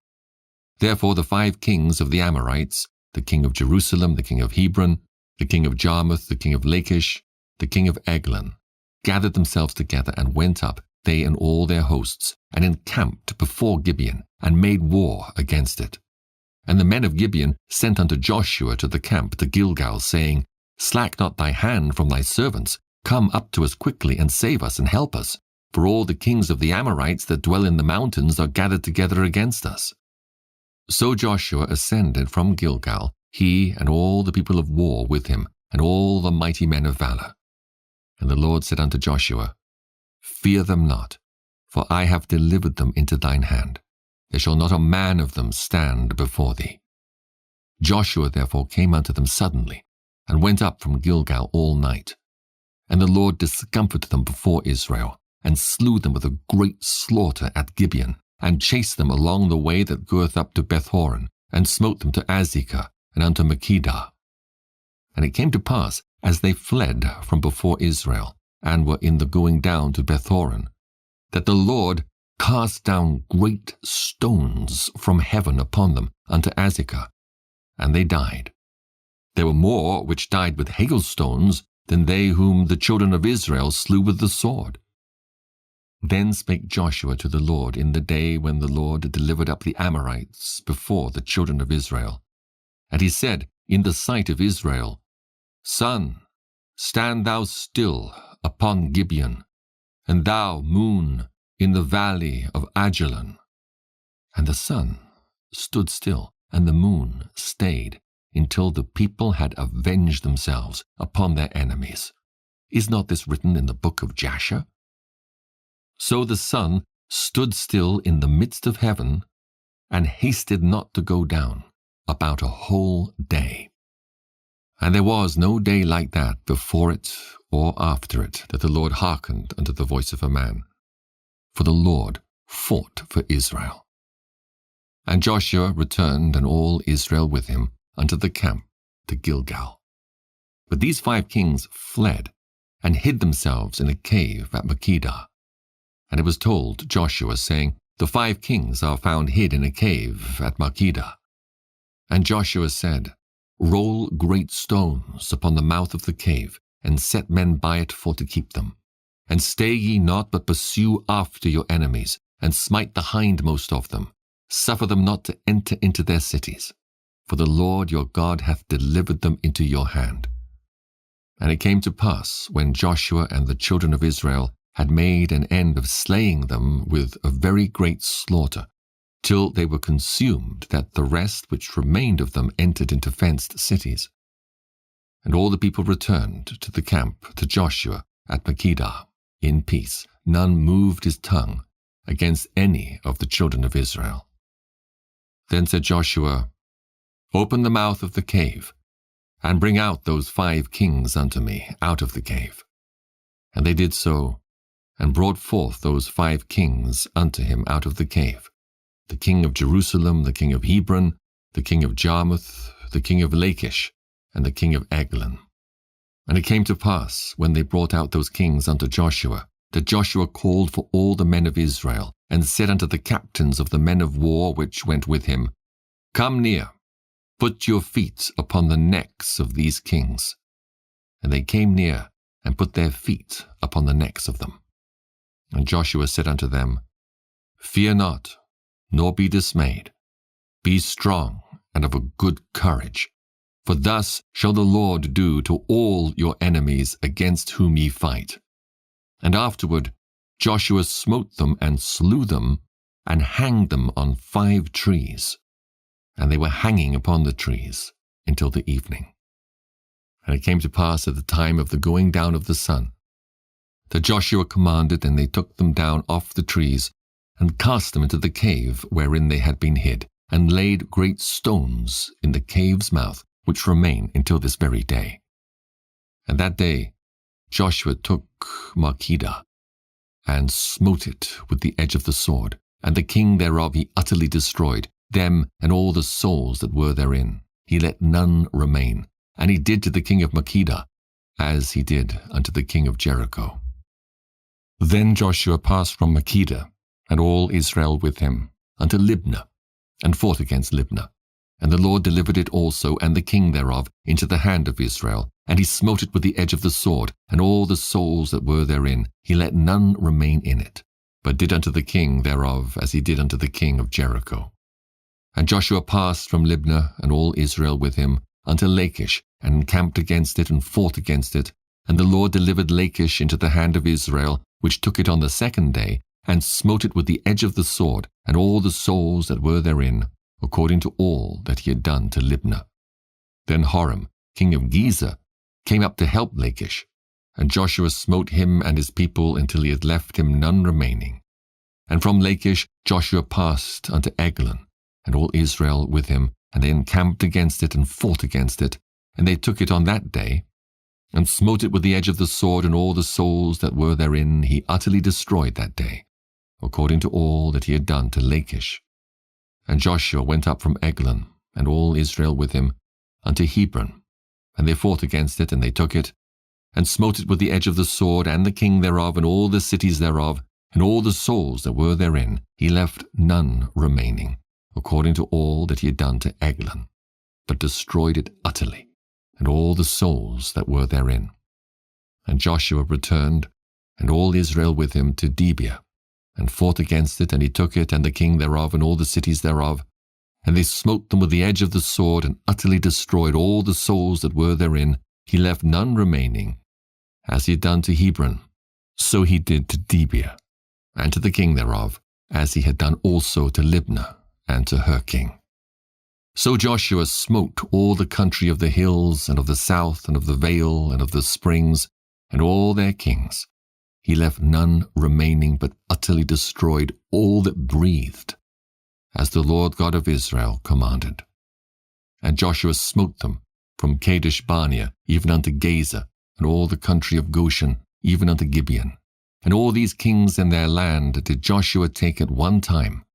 Therefore the 5 kings of the Amorites, the king of Jerusalem, the king of Hebron, the king of Jarmuth, the king of Lachish, the king of Eglon, gathered themselves together, and went up, they and all their hosts, and encamped before Gibeon, and made war against it. And the men of Gibeon sent unto Joshua to the camp to Gilgal, saying, Slack not thy hand from thy servants, come up to us quickly, and save us, and help us, for all the kings of the Amorites that dwell in the mountains are gathered together against us. So Joshua ascended from Gilgal, he and all the people of war with him, and all the mighty men of valor. And the Lord said unto Joshua, Fear them not, for I have delivered them into thine hand. There shall not a man of them stand before thee. Joshua therefore came unto them suddenly, and went up from Gilgal all night. And the Lord discomfited them before Israel, and slew them with a great slaughter at Gibeon, and chased them along the way that goeth up to Bethhoron, and smote them to Azekah, and unto Makkedah. And it came to pass, as they fled from before Israel, and were in the going down to Bethhoron, that the Lord cast down great stones from heaven upon them unto Azekah, and they died. There were more which died with hailstones than they whom the children of Israel slew with the sword. Then spake Joshua to the Lord in the day when the Lord delivered up the Amorites before the children of Israel. And he said in the sight of Israel, Sun, stand thou still upon Gibeon, and thou, moon, in the valley of Ajalon. And the sun stood still, and the moon stayed, until the people had avenged themselves upon their enemies. Is not this written in the book of Joshua? So the sun stood still in the midst of heaven, and hasted not to go down, about a whole day. And there was no day like that before it or after it, that the Lord hearkened unto the voice of a man. For the Lord fought for Israel. And Joshua returned, and all Israel with him, unto the camp to Gilgal. But these 5 kings fled, and hid themselves in a cave at Makkedah. And it was told Joshua, saying, The 5 kings are found hid in a cave at Makkedah. And Joshua said, roll great stones upon the mouth of the cave, and set men by it for to keep them. And stay ye not, but pursue after your enemies, and smite the hindmost of them. Suffer them not to enter into their cities. For the Lord your God hath delivered them into your hand. And it came to pass, when Joshua and the children of Israel had made an end of slaying them with a very great slaughter, till they were consumed, that the rest which remained of them entered into fenced cities. And all the people returned to the camp to Joshua at Makkedah in peace. None moved his tongue against any of the children of Israel. Then said Joshua, Open the mouth of the cave, and bring out those 5 kings unto me out of the cave. And they did so, and brought forth those 5 kings unto him out of the cave, the king of Jerusalem, the king of Hebron, the king of Jarmuth, the king of Lachish, and the king of Eglon. And it came to pass, when they brought out those kings unto Joshua, that Joshua called for all the men of Israel, and said unto the captains of the men of war which went with him, Come near, put your feet upon the necks of these kings. And they came near, and put their feet upon the necks of them. And Joshua said unto them, Fear not, nor be dismayed. Be strong and of a good courage. For thus shall the Lord do to all your enemies against whom ye fight. And afterward Joshua smote them and slew them, and hanged them on 5 trees. And they were hanging upon the trees until the evening. And it came to pass at the time of the going down of the sun, that Joshua commanded, and they took them down off the trees, and cast them into the cave wherein they had been hid, and laid great stones in the cave's mouth, which remain until this very day. And that day Joshua took Makkedah, and smote it with the edge of the sword, and the king thereof he utterly destroyed, them and all the souls that were therein. He let none remain. And he did to the king of Makkedah as he did unto the king of Jericho. Then Joshua passed from Makkedah, and all Israel with him, unto Libnah, and fought against Libnah. And the Lord delivered it also, and the king thereof, into the hand of Israel. And he smote it with the edge of the sword, and all the souls that were therein. He let none remain in it, but did unto the king thereof as he did unto the king of Jericho. And Joshua passed from Libnah, and all Israel with him, unto Lachish, and encamped against it, and fought against it. And the Lord delivered Lachish into the hand of Israel, which took it on the 2nd day, and smote it with the edge of the sword, and all the souls that were therein, according to all that he had done to Libnah. Then Horam, king of Gezer, came up to help Lachish, and Joshua smote him and his people until he had left him none remaining. And from Lachish Joshua passed unto Eglon, and all Israel with him, and they encamped against it and fought against it, and they took it on that day, and smote it with the edge of the sword, and all the souls that were therein he utterly destroyed that day, according to all that he had done to Lachish. And Joshua went up from Eglon, and all Israel with him, unto Hebron, and they fought against it, and they took it, and smote it with the edge of the sword, and the king thereof, and all the cities thereof, and all the souls that were therein. He left none remaining, according to all that he had done to Eglon, but destroyed it utterly, and all the souls that were therein. And Joshua returned, and all Israel with him, to Debir, and fought against it, and he took it, and the king thereof, and all the cities thereof. And they smote them with the edge of the sword, and utterly destroyed all the souls that were therein. He left none remaining. As he had done to Hebron, so he did to Debir, and to the king thereof, as he had done also to Libnah, and to her king. So Joshua smote all the country of the hills, and of the south, and of the vale, and of the springs, and all their kings. He left none remaining, but utterly destroyed all that breathed, as the Lord God of Israel commanded. And Joshua smote them from Kadesh Barnea even unto Gaza, and all the country of Goshen, even unto Gibeon. And all these kings and their land did Joshua take at one time,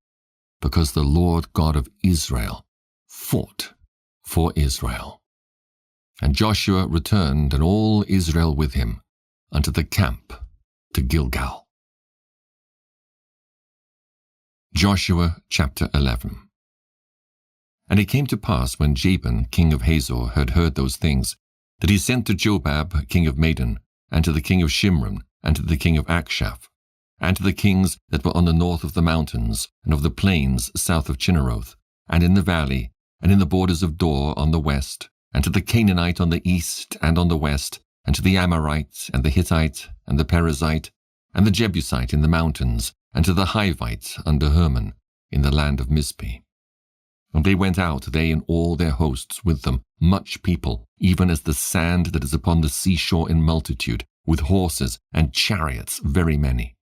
because the Lord God of Israel fought for Israel. And Joshua returned, and all Israel with him, unto the camp to Gilgal. Joshua chapter 11. And it came to pass, when Jabin king of Hazor had heard those things, that he sent to Jobab king of Madon, and to the king of Shimron, and to the king of Akshaph, and to the kings that were on the north of the mountains, and of the plains south of Chinneroth, and in the valley, and in the borders of Dor on the west, and to the Canaanite on the east and on the west, and to the Amorite, and the Hittite, and the Perizzite, and the Jebusite in the mountains, and to the Hivite under Hermon, in the land of Mizpeh. And they went out, they and all their hosts with them, much people, even as the sand that is upon the seashore in multitude, with horses and chariots very many.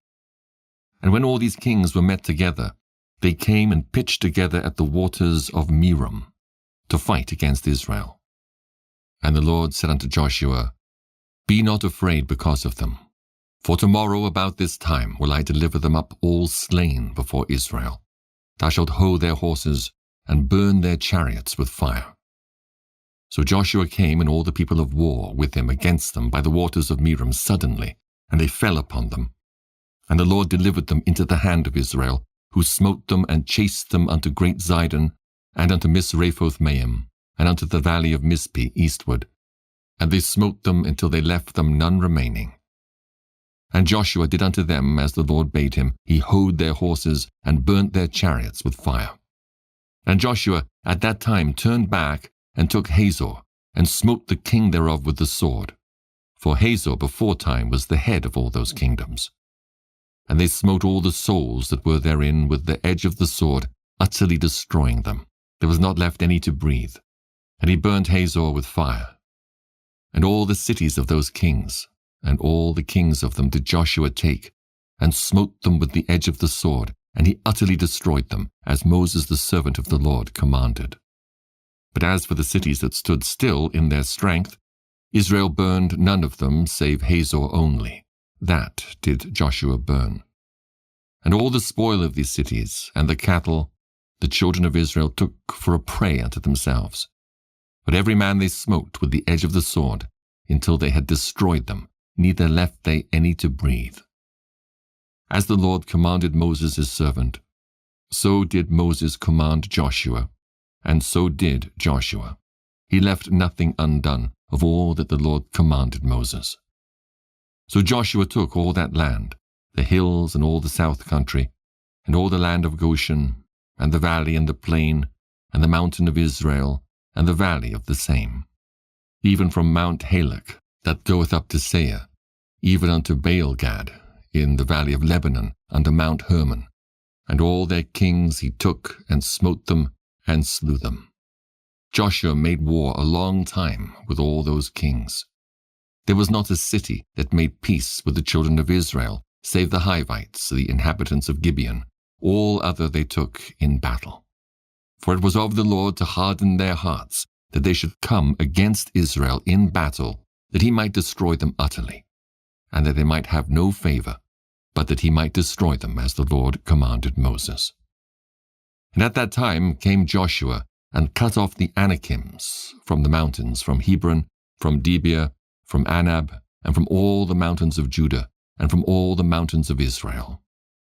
And when all these kings were met together, they came and pitched together at the waters of Merom, to fight against Israel. And the Lord said unto Joshua, Be not afraid because of them, for tomorrow about this time will I deliver them up all slain before Israel. Thou shalt hoe their horses, and burn their chariots with fire. So Joshua came and all the people of war with him against them by the waters of Merom suddenly, and they fell upon them. And the Lord delivered them into the hand of Israel, who smote them and chased them unto great Zidon, and unto Misrephoth-maim, and unto the valley of Mizpeh eastward. And they smote them until they left them none remaining. And Joshua did unto them as the Lord bade him. He hoed their horses, and burnt their chariots with fire. And Joshua at that time turned back, and took Hazor, and smote the king thereof with the sword. For Hazor beforetime was the head of all those kingdoms. And they smote all the souls that were therein with the edge of the sword, utterly destroying them. There was not left any to breathe. And he burnt Hazor with fire. And all the cities of those kings, and all the kings of them did Joshua take, and smote them with the edge of the sword, and he utterly destroyed them, as Moses the servant of the Lord commanded. But as for the cities that stood still in their strength, Israel burned none of them save Hazor only. That did Joshua burn. And all the spoil of these cities, and the cattle, the children of Israel took for a prey unto themselves. But every man they smote with the edge of the sword, until they had destroyed them, neither left they any to breathe. As the Lord commanded Moses his servant, so did Moses command Joshua, and so did Joshua. He left nothing undone of all that the Lord commanded Moses. So Joshua took all that land, the hills and all the south country, and all the land of Goshen, and the valley and the plain, and the mountain of Israel, and the valley of the same, even from Mount Halak, that goeth up to Seir, even unto Baal-gad, in the valley of Lebanon, under Mount Hermon. And all their kings he took, and smote them, and slew them. Joshua made war a long time with all those kings. There was not a city that made peace with the children of Israel, save the Hivites, the inhabitants of Gibeon. All other they took in battle. For it was of the Lord to harden their hearts, that they should come against Israel in battle, that he might destroy them utterly, and that they might have no favor, but that he might destroy them as the Lord commanded Moses. And at that time came Joshua, and cut off the Anakims from the mountains, from Hebron, from Debir, from Anab, and from all the mountains of Judah, and from all the mountains of Israel.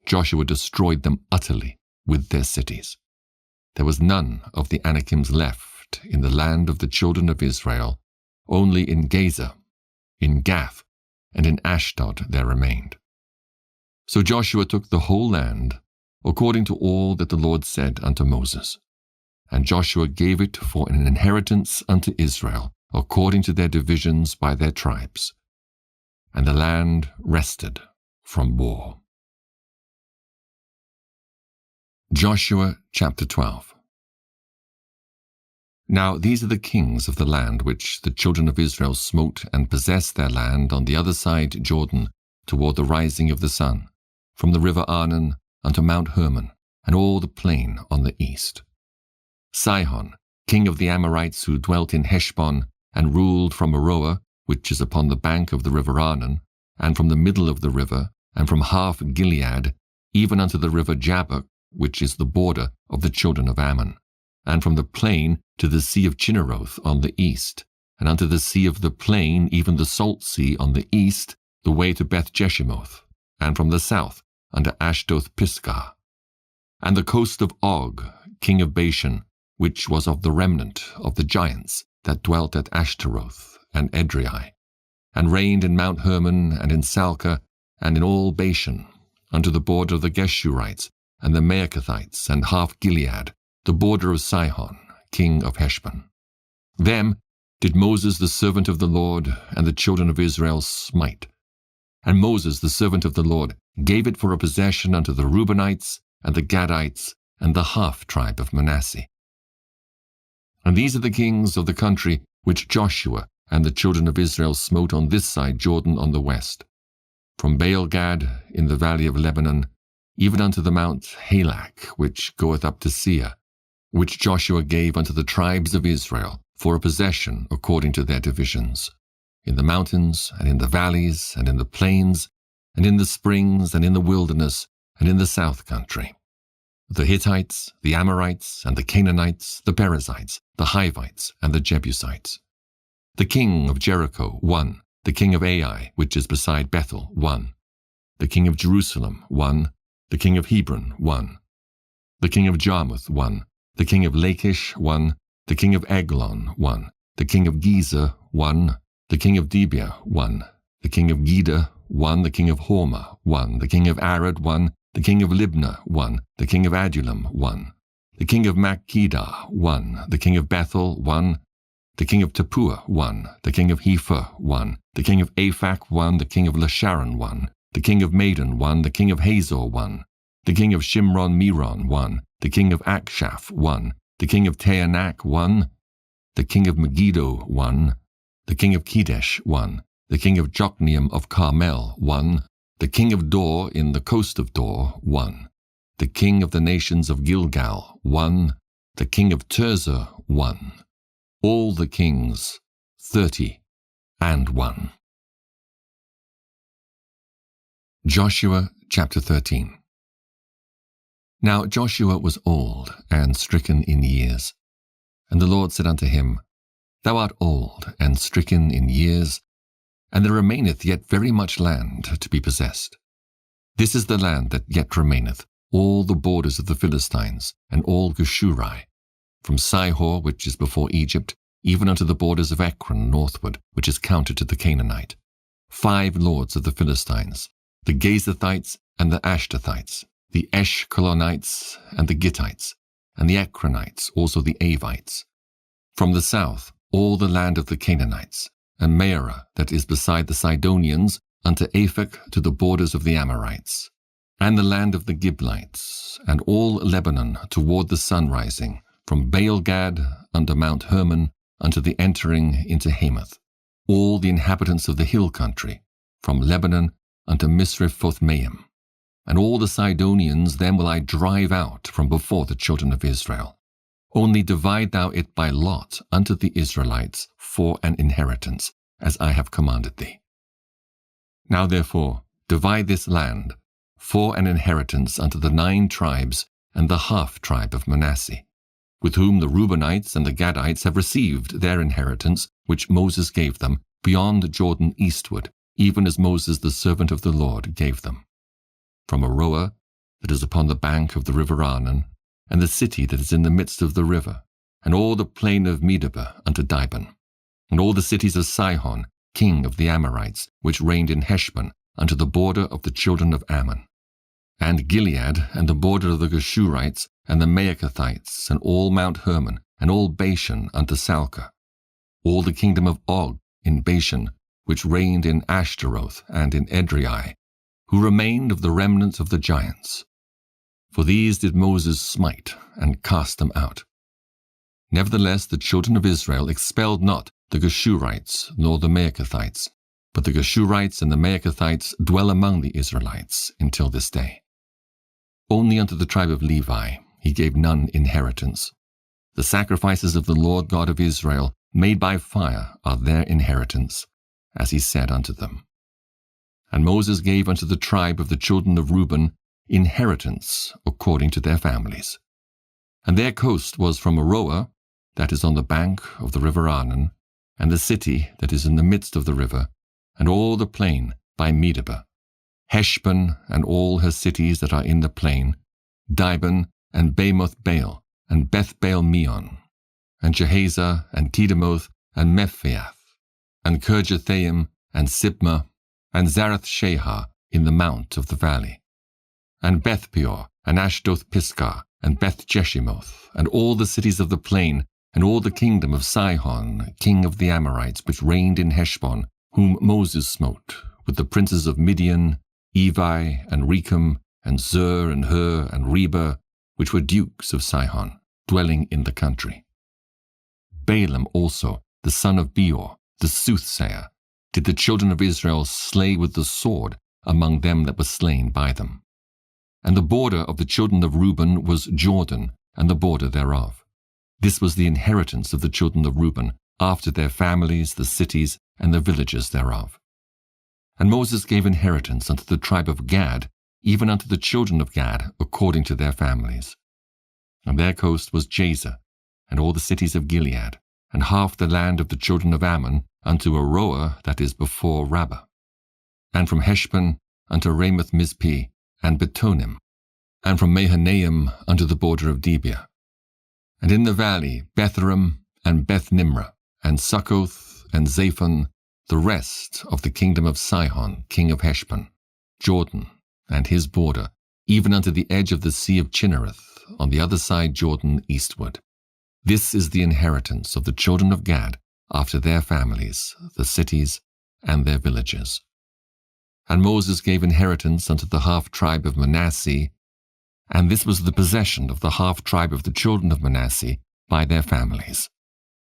Joshua destroyed them utterly with their cities. There was none of the Anakims left in the land of the children of Israel, only in Gaza, in Gath, and in Ashdod there remained. So Joshua took the whole land, according to all that the Lord said unto Moses. And Joshua gave it for an inheritance unto Israel, according to their divisions by their tribes. And the land rested from war. Joshua chapter 12. Now these are the kings of the land which the children of Israel smote and possessed their land on the other side Jordan, toward the rising of the sun, from the river Arnon unto Mount Hermon, and all the plain on the east. Sihon, king of the Amorites, who dwelt in Heshbon, and ruled from Aroer, which is upon the bank of the river Arnon, and from the middle of the river, and from half Gilead, even unto the river Jabbok, which is the border of the children of Ammon, and from the plain to the sea of Chinneroth on the east, and unto the sea of the plain, even the salt sea on the east, the way to Beth-Jeshimoth, and from the south unto Ashdoth-Pisgah. And the coast of Og, king of Bashan, which was of the remnant of the giants that dwelt at Ashtaroth and Edrei, and reigned in Mount Hermon and in Salcah and in all Bashan, unto the border of the Geshurites and the Maacathites and half Gilead, the border of Sihon, king of Heshbon. Them did Moses the servant of the Lord and the children of Israel smite. And Moses the servant of the Lord gave it for a possession unto the Reubenites and the Gadites and the half tribe of Manasseh. And these are the kings of the country which Joshua and the children of Israel smote on this side Jordan on the west, from Baal-gad in the valley of Lebanon, even unto the mount Halak, which goeth up to Seir, which Joshua gave unto the tribes of Israel for a possession according to their divisions, in the mountains, and in the valleys, and in the plains, and in the springs, and in the wilderness, and in the south country. The Hittites, the Amorites, and the Canaanites, the Perizzites, the Hivites, and the Jebusites. The king of Jericho, 1. The king of Ai, which is beside Bethel, 1. The king of Jerusalem, 1. The king of Hebron, 1. The king of Jarmuth, 1. The king of Lachish, 1. The king of Eglon, 1. The king of Gezer, 1. The king of Debir, 1. The king of Geder, 1. The king of Hormah, 1. The king of Arad, 1. The king of Libnah, 1. The king of Adullam, 1. The king of Makkedah, 1. The king of Bethel, 1. The king of Tappuah, 1. The king of Hepher, 1. The king of Aphak, 1. The king of Lasharon, 1. The king of Madon, 1. The king of Hazor, 1. The king of Shimron-Meron, 1. The king of Akshaph, 1. The king of Teanak, 1. The king of Megiddo, 1. The king of Kedesh, 1. The king of Jokneam of Carmel, 1. The king of Dor in the coast of Dor, 1. The king of the nations of Gilgal, 1. The king of Tirzah, 1. All the kings, 30,1. Joshua chapter 13. Now Joshua was old and stricken in years. And the Lord said unto him, Thou art old and stricken in years, and there remaineth yet very much land to be possessed. This is the land that yet remaineth, all the borders of the Philistines, and all Geshuri, from Sihor, which is before Egypt, even unto the borders of Ekron northward, which is counter to the Canaanite. 5 lords of the Philistines, the Gezathites and the Ashtathites, the Eshkolonites and the Gittites, and the Ekronites, also the Avites. From the south, all the land of the Canaanites, and Mearah that is beside the Sidonians, unto Aphek to the borders of the Amorites, and the land of the Giblites, and all Lebanon toward the sunrising, from Baal-gad under Mount Hermon unto the entering into Hamath, all the inhabitants of the hill country, from Lebanon unto Misrephothmaim. And all the Sidonians them will I drive out from before the children of Israel. Only divide thou it by lot unto the Israelites for an inheritance, as I have commanded thee. Now therefore divide this land for an inheritance unto the 9 tribes and the half tribe of Manasseh, with whom the Reubenites and the Gadites have received their inheritance, which Moses gave them, beyond Jordan eastward, even as Moses the servant of the Lord gave them. From Aroer, that is upon the bank of the river Arnon, and the city that is in the midst of the river, and all the plain of Medeba unto Dibon, and all the cities of Sihon, king of the Amorites, which reigned in Heshbon, unto the border of the children of Ammon, and Gilead, and the border of the Geshurites, and the Maacathites, and all Mount Hermon, and all Bashan unto Salcah, all the kingdom of Og in Bashan, which reigned in Ashtaroth and in Edrei, who remained of the remnant of the giants. For these did Moses smite, and cast them out. Nevertheless the children of Israel expelled not the Geshurites nor the Maacathites, but the Geshurites and the Maacathites dwell among the Israelites until this day. Only unto the tribe of Levi he gave none inheritance. The sacrifices of the Lord God of Israel, made by fire, are their inheritance, as he said unto them. And Moses gave unto the tribe of the children of Reuben inheritance according to their families. And their coast was from Aroer, that is on the bank of the river Arnon, and the city that is in the midst of the river, and all the plain by Medeba, Heshbon and all her cities that are in the plain, Dibon and Bamoth Baal, and Beth-baal-meon, and Jahaza, and Kedemoth, and Mephaath, and Kirjathaim, and Sibmah, and Zarath-Shahar in the mount of the valley, and Beth-peor, and Ashdoth-Pisgah, and Beth-jeshimoth, and all the cities of the plain, and all the kingdom of Sihon, king of the Amorites, which reigned in Heshbon, whom Moses smote, with the princes of Midian, Evi, and Rechem, and Zur, and Hur, and Reba, which were dukes of Sihon, dwelling in the country. Balaam also, the son of Beor, the soothsayer, did the children of Israel slay with the sword among them that were slain by them. And the border of the children of Reuben was Jordan, and the border thereof. This was the inheritance of the children of Reuben, after their families, the cities, and the villages thereof. And Moses gave inheritance unto the tribe of Gad, even unto the children of Gad, according to their families. And their coast was Jazer, and all the cities of Gilead, and half the land of the children of Ammon, unto Aroer, that is before Rabbah, and from Heshbon unto Ramoth-Mizpeh, and Betonim, and from Mahanaim unto the border of Debir. And in the valley Betharam, and Beth-nimrah, and Succoth, and Zaphon, the rest of the kingdom of Sihon, king of Heshbon, Jordan, and his border, even unto the edge of the sea of Chinnereth, on the other side Jordan eastward. This is the inheritance of the children of Gad, after their families, the cities, and their villages. And Moses gave inheritance unto the half-tribe of Manasseh, and this was the possession of the half-tribe of the children of Manasseh by their families.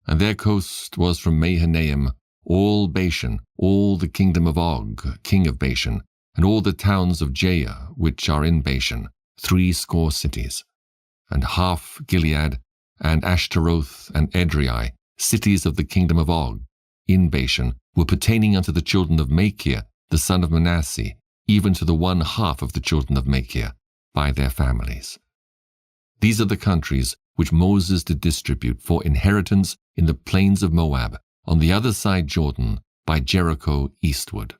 And their coast was from Mahanaim, all Bashan, all the kingdom of Og, king of Bashan, and all the towns of Jair, which are in Bashan, 60 cities, and half Gilead, and Ashtaroth, and Edrei, cities of the kingdom of Og, in Bashan, were pertaining unto the children of Machir, the son of Manasseh, even to the 1/2 of the children of Machir, by their families. These are the countries which Moses did distribute for inheritance in the plains of Moab, on the other side Jordan, by Jericho eastward.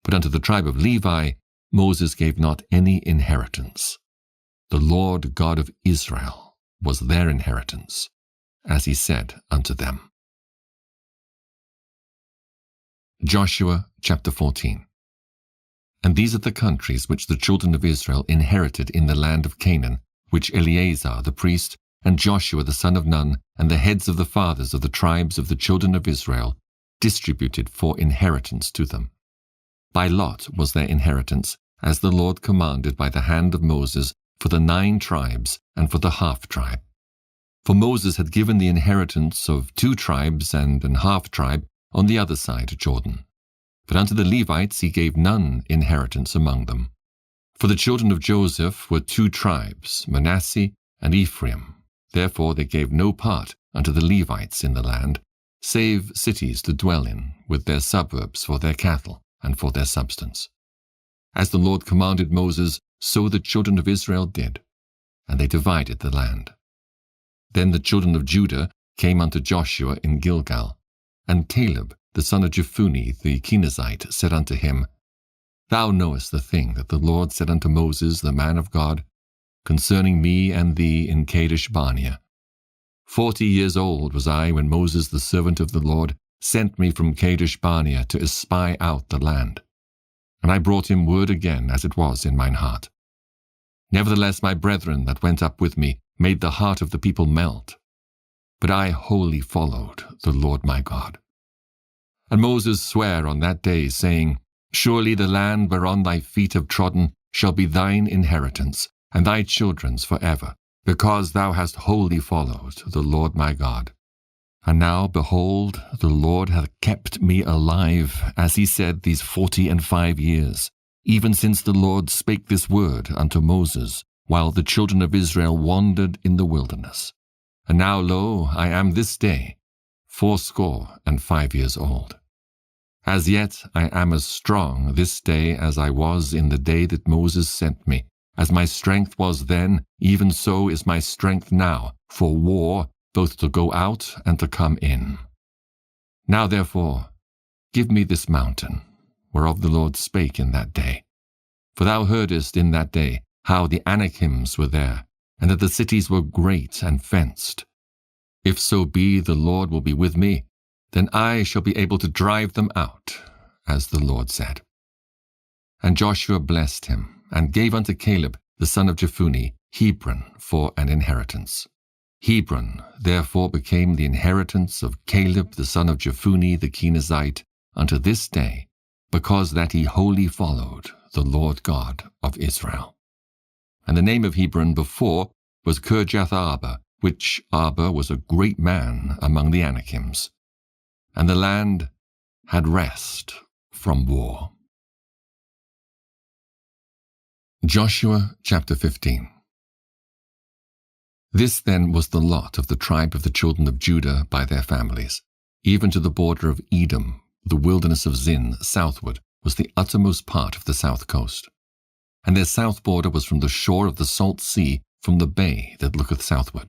But unto the tribe of Levi Moses gave not any inheritance. The Lord God of Israel was their inheritance, as he said unto them. Joshua chapter 14. And these are the countries which the children of Israel inherited in the land of Canaan, which Eleazar the priest, and Joshua the son of Nun, and the heads of the fathers of the tribes of the children of Israel, distributed for inheritance to them. By lot was their inheritance, as the Lord commanded by the hand of Moses, for the 9 tribes and for the half-tribe. For Moses had given the inheritance of 2 tribes and an half-tribe on the other side of Jordan. But unto the Levites he gave none inheritance among them. For the children of Joseph were 2 tribes, Manasseh and Ephraim. Therefore they gave no part unto the Levites in the land, save cities to dwell in, with their suburbs for their cattle and for their substance. As the Lord commanded Moses, so the children of Israel did, and they divided the land. Then the children of Judah came unto Joshua in Gilgal, and Caleb, the son of Jephunneh the Kenizzite, said unto him, Thou knowest the thing that the Lord said unto Moses, the man of God, concerning me and thee in Kadesh Barnea. 40 years old was I when Moses, the servant of the Lord, sent me from Kadesh Barnea to espy out the land. And I brought him word again, as it was in mine heart. Nevertheless my brethren that went up with me made the heart of the people melt. But I wholly followed the Lord my God. And Moses sware on that day, saying, Surely the land whereon thy feet have trodden shall be thine inheritance, and thy children's forever, because thou hast wholly followed the Lord my God. And now, behold, the Lord hath kept me alive, as he said, these 45 years, even since the Lord spake this word unto Moses, while the children of Israel wandered in the wilderness. And now, lo, I am this day 85 years old. As yet I am as strong this day as I was in the day that Moses sent me. As my strength was then, even so is my strength now, for war, both to go out and to come in. Now therefore, give me this mountain, whereof the Lord spake in that day. For thou heardest in that day how the Anakims were there, and that the cities were great and fenced. If so be the Lord will be with me, then I shall be able to drive them out, as the Lord said. And Joshua blessed him, and gave unto Caleb the son of Jephunneh Hebron for an inheritance. Hebron therefore became the inheritance of Caleb the son of Jephunneh the Kenizzite unto this day, because that he wholly followed the Lord God of Israel. And the name of Hebron before was Kirjath-arba, which Arba was a great man among the Anakims. And the land had rest from war. Joshua chapter 15. This then was the lot of the tribe of the children of Judah by their families, even to the border of Edom. The wilderness of Zin southward was the uttermost part of the south coast. And their south border was from the shore of the salt sea, from the bay that looketh southward.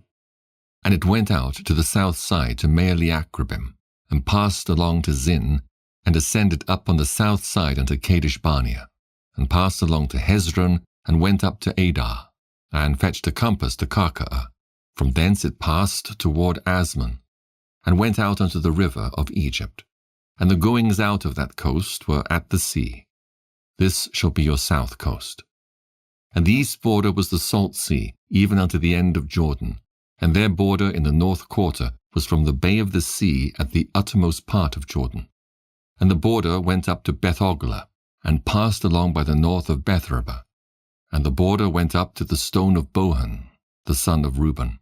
And it went out to the south side to Maeliacrabim, and passed along to Zin, and ascended up on the south side unto Kadesh-barnea, and passed along to Hezron, and went up to Adar, and fetched a compass to Karkaa. From thence it passed toward Asmon, and went out unto the river of Egypt. And the goings out of that coast were at the sea. This shall be your south coast. And the east border was the salt sea, even unto the end of Jordan, and their border in the north quarter was from the bay of the sea at the uttermost part of Jordan. And the border went up to Beth-oglah, and passed along by the north of Bethraba. And the border went up to the stone of Bohan, the son of Reuben.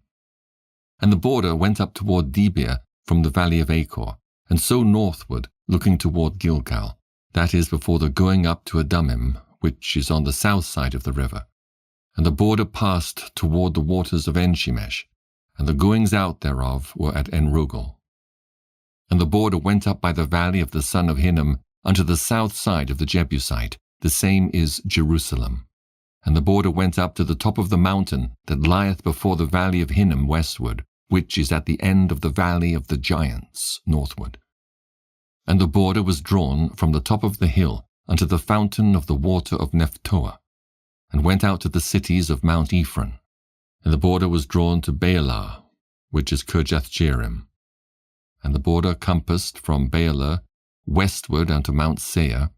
And the border went up toward Debir from the valley of Achor, and so northward, looking toward Gilgal, that is before the going up to Adumim, which is on the south side of the river. And the border passed toward the waters of Enshemesh, and the goings out thereof were at Enrogel. And the border went up by the valley of the son of Hinnom unto the south side of the Jebusite, the same is Jerusalem. And the border went up to the top of the mountain that lieth before the valley of Hinnom westward, which is at the end of the valley of the giants northward. And the border was drawn from the top of the hill unto the fountain of the water of Nephtoah, and went out to the cities of Mount Ephron. And the border was drawn to Baalah, which is Kirjath-jearim. And the border compassed from Baalah westward unto Mount Seir,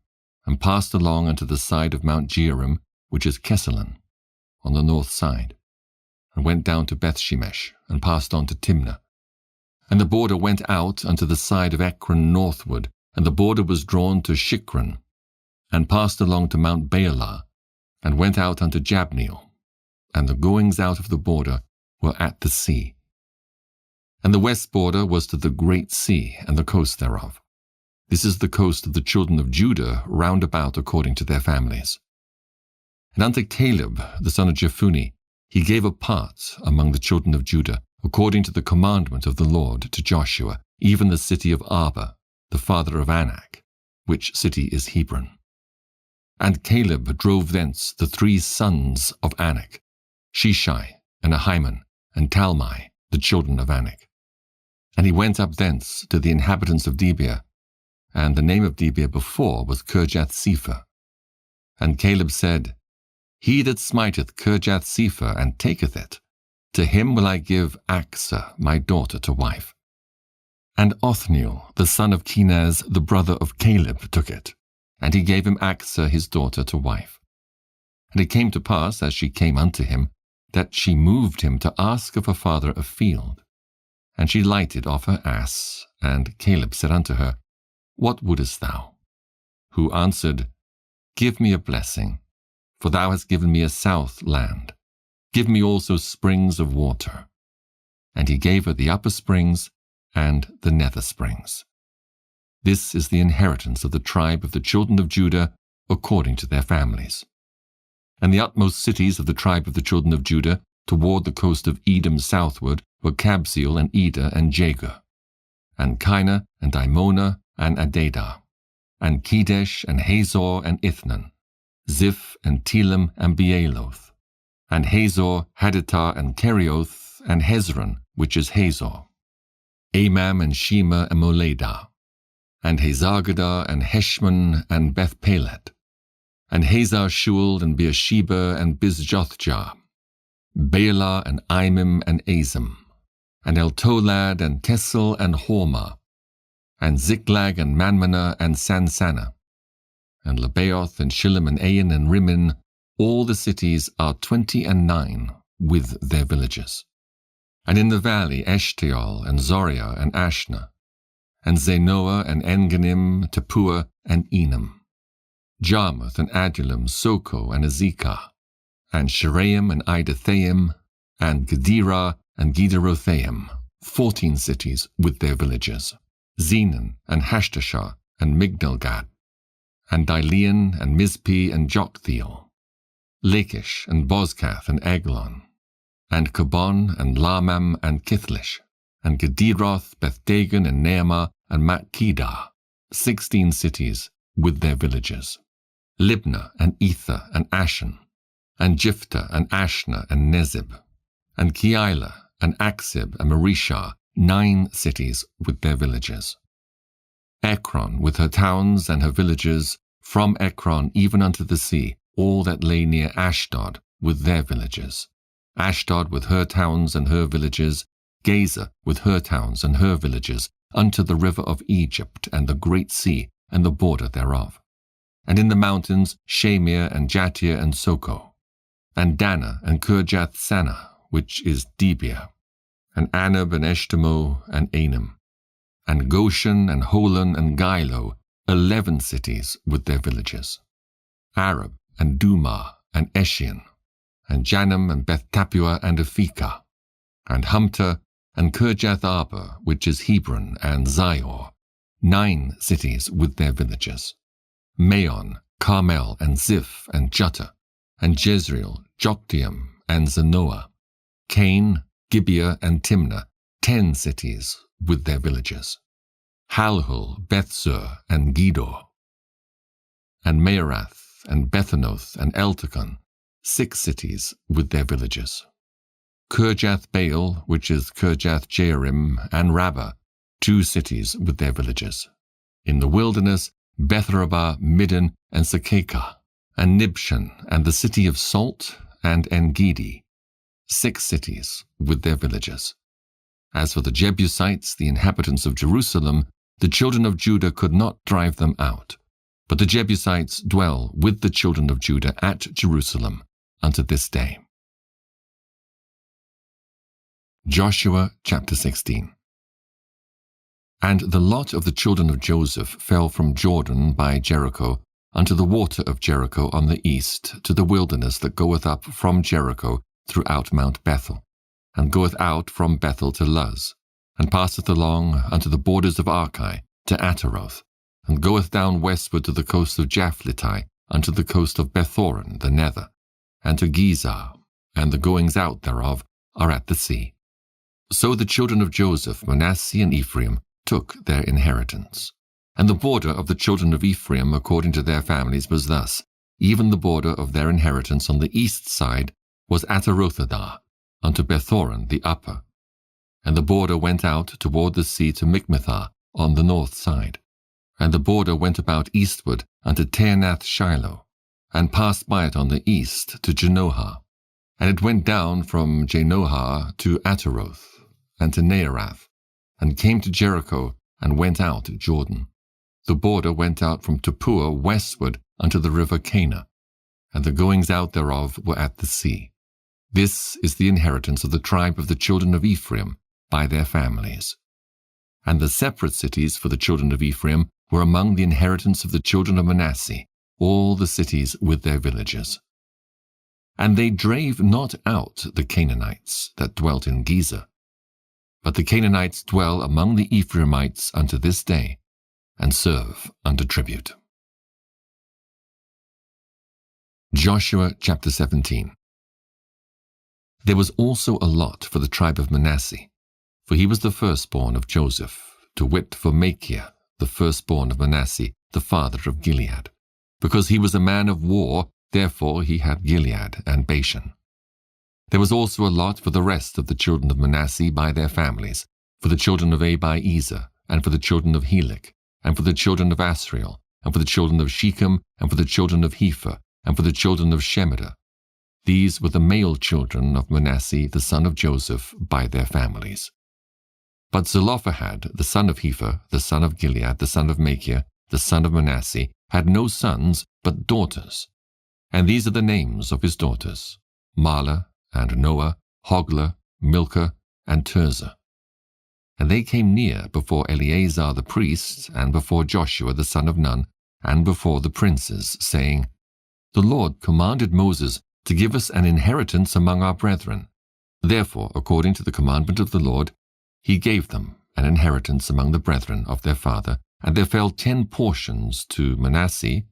and passed along unto the side of Mount Jearim, which is Kesalon, on the north side, and went down to Bethshemesh, and passed on to Timnah. And the border went out unto the side of Ekron northward, and the border was drawn to Shikron, and passed along to Mount Baalah, and went out unto Jabneel. And the goings out of the border were at the sea. And the west border was to the great sea, and the coast thereof. This is the coast of the children of Judah round about according to their families. And unto Caleb the son of Jephunneh he gave a part among the children of Judah, according to the commandment of the Lord to Joshua, even the city of Arba, the father of Anak, which city is Hebron. And Caleb drove thence the 3 sons of Anak, Sheshai, and Ahiman, and Talmai, the children of Anak. And he went up thence to the inhabitants of Debir, and the name of Debir before was Kirjath-sepher. And Caleb said, He that smiteth Kirjath-sepher and taketh it, to him will I give Achsah my daughter to wife. And Othniel, the son of Kenaz, the brother of Caleb, took it, and he gave him Achsah his daughter to wife. And it came to pass, as she came unto him, that she moved him to ask of her father a field. And she lighted off her ass, and Caleb said unto her, What wouldest thou? Who answered, Give me a blessing, for thou hast given me a south land. Give me also springs of water. And he gave her the upper springs and the nether springs. This is the inheritance of the tribe of the children of Judah according to their families. And the utmost cities of the tribe of the children of Judah toward the coast of Edom southward were Kabzeel and Eder and Jagur, and Kinah and Dimonah and Adadah, and Kedesh and Hazor and Ithnan, Ziph and Telem and Bealoth, and Hazor, Haditah and Kerioth, and Hezron, which is Hazor, Amam and Shema and Moledah, and Hazargadah and Heshmon and Beth-pelet, and Hazar-shual and Beersheba and Bizjothjah, Baalah and Imim and Azim, and Eltolad and Kessel and Hormah, and Ziklag and Manmanah and Sansannah, and Lebaoth and Shillim and Ain and Rimmon. All the cities are 29 with their villages. And in the valley Eshtaol and Zoriah and Ashna, and Zanoah and Enganim, Tapua and Enam, Jarmuth and Adullam, Soko and Azekah, and Sheraim and Idathaim, and Gederah and Gederothaim, 14 cities with their villages, Zenon and Hashtashah and Migdalgad, and Dilean and Mizpeh and Joktheel, Lachish and Bozkath and Eglon, and Kabon and Lamam and Kithlish, and Gederoth, Bethdagon and Naamah and Makkedah, 16 cities with their villages, Libnah and Ether and Ashan, and Jiphthah and Ashna and Nezib, and Keilah and Aksib and Mareshah, 9 cities with their villages. Ekron with her towns and her villages, from Ekron even unto the sea, all that lay near Ashdod with their villages. Ashdod with her towns and her villages, Gaza with her towns and her villages, unto the river of Egypt and the great sea and the border thereof. And in the mountains Shamir and Jatir and Soko, and Dana and Kirjath Sanah, which is Debir, and Anab and Eshtemoh and Anam, and Goshen and Holon and Gilo, 11 cities with their villages. Arab and Dumah and Eshion, and Janam and Beth Tapua and Aphekah, and Humta and Kirjath Arba, which is Hebron and Zior, 9 cities with their villages. Maon, Carmel and Ziph and Juttah, and Jezreel, Jokteam and Zanoah, Cain, Gibeah and Timnah, 10 cities with their villages. Halhul, Bethzur and Gedor, and Meerath and Bethanoth and Eltekon, 6 cities with their villages. Kirjath Baal, which is Kirjath Jearim, and Rabbah, 2 cities with their villages. In the wilderness, Bethrabah, Middin, and Sekekah, and Nibshan, and the city of Salt, and Engedi, 6 cities with their villages. As for the Jebusites, the inhabitants of Jerusalem, the children of Judah could not drive them out. But the Jebusites dwell with the children of Judah at Jerusalem unto this day. Joshua chapter 16. And the lot of the children of Joseph fell from Jordan by Jericho unto the water of Jericho on the east, to the wilderness that goeth up from Jericho throughout Mount Bethel, and goeth out from Bethel to Luz, and passeth along unto the borders of Archi to Ataroth, and goeth down westward to the coast of Japhleti, unto the coast of Bethoron the nether, and to Gezer, and the goings out thereof are at the sea. So the children of Joseph, Manasseh and Ephraim, took their inheritance. And the border of the children of Ephraim according to their families was thus: even the border of their inheritance on the east side was Atarothadar, unto Bethoron the upper. And the border went out toward the sea to Michmethah on the north side. And the border went about eastward unto Taanath Shiloh, and passed by it on the east to Janohah. And it went down from Janohah to Ataroth, and to Naarath, and came to Jericho, and went out Jordan. The border went out from Tapua westward unto the river Canaan, and the goings out thereof were at the sea. This is the inheritance of the tribe of the children of Ephraim by their families. And the separate cities for the children of Ephraim were among the inheritance of the children of Manasseh, all the cities with their villages. And they drave not out the Canaanites that dwelt in Gezer, but the Canaanites dwell among the Ephraimites unto this day, and serve under tribute. Joshua chapter 17. There was also a lot for the tribe of Manasseh, for he was the firstborn of Joseph, to wit for Machir, the firstborn of Manasseh, the father of Gilead. Because he was a man of war, therefore he had Gilead and Bashan. There was also a lot for the rest of the children of Manasseh by their families, for the children of Abiezer, and for the children of Helek, and for the children of Asriel, and for the children of Shechem, and for the children of Hepher, and for the children of Shemida. These were the male children of Manasseh the son of Joseph by their families. But Zelophehad the son of Hepher, the son of Gilead, the son of Machir, the son of Manasseh, had no sons but daughters. And these are the names of his daughters: Mahlah, and Noah, Hoglah, Milcah, and Tirzah. And they came near before Eleazar the priest, and before Joshua the son of Nun, and before the princes, saying, The Lord commanded Moses to give us an inheritance among our brethren. Therefore, according to the commandment of the Lord, he gave them an inheritance among the brethren of their father, and there fell 10 portions to Manasseh,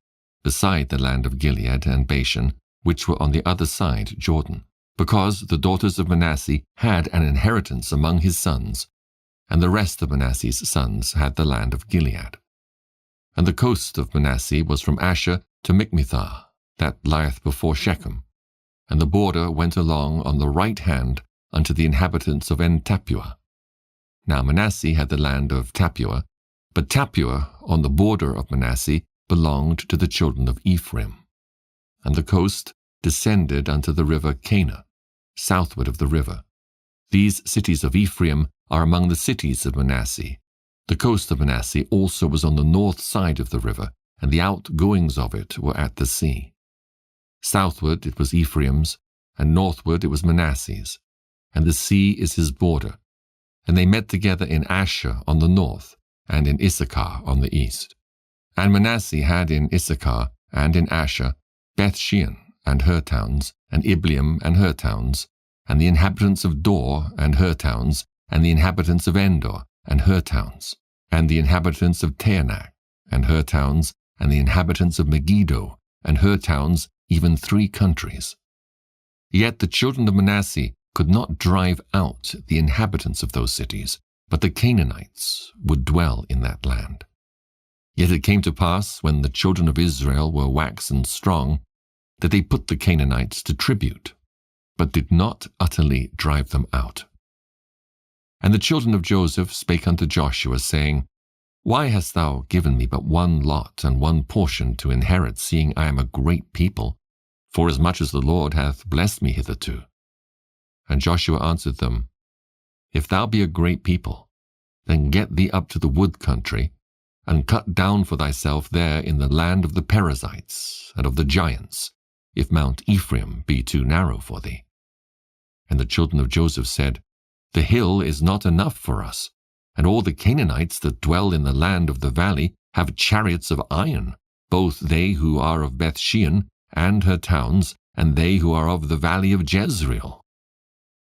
beside the land of Gilead and Bashan, which were on the other side Jordan, because the daughters of Manasseh had an inheritance among his sons, and the rest of Manasseh's sons had the land of Gilead. And the coast of Manasseh was from Asher to Michmethah, that lieth before Shechem, and the border went along on the right hand unto the inhabitants of En-Tappuah. Now Manasseh had the land of Tappuah, but Tappuah on the border of Manasseh belonged to the children of Ephraim. And the coast descended unto the river Canaan, southward of the river. These cities of Ephraim are among the cities of Manasseh. The coast of Manasseh also was on the north side of the river, and the outgoings of it were at the sea. Southward it was Ephraim's, and northward it was Manasseh's, and the sea is his border. And they met together in Asher on the north, and in Issachar on the east. And Manasseh had in Issachar and in Asher Beth-shean and her towns, and Ibleam and her towns, and the inhabitants of Dor and her towns, and the inhabitants of Endor and her towns, and the inhabitants of Taanach and her towns, and the inhabitants of Megiddo and her towns, even 3 countries. Yet the children of Manasseh could not drive out the inhabitants of those cities, but the Canaanites would dwell in that land. Yet it came to pass, when the children of Israel were waxen strong, that they put the Canaanites to tribute, but did not utterly drive them out. And the children of Joseph spake unto Joshua, saying, Why hast thou given me but 1 lot and 1 portion to inherit, seeing I am a great people, forasmuch as the Lord hath blessed me hitherto? And Joshua answered them, If thou be a great people, then get thee up to the wood country, and cut down for thyself there in the land of the Perizzites and of the giants, if Mount Ephraim be too narrow for thee. And the children of Joseph said, The hill is not enough for us, and all the Canaanites that dwell in the land of the valley have chariots of iron, both they who are of Beth-shean and her towns, and they who are of the valley of Jezreel.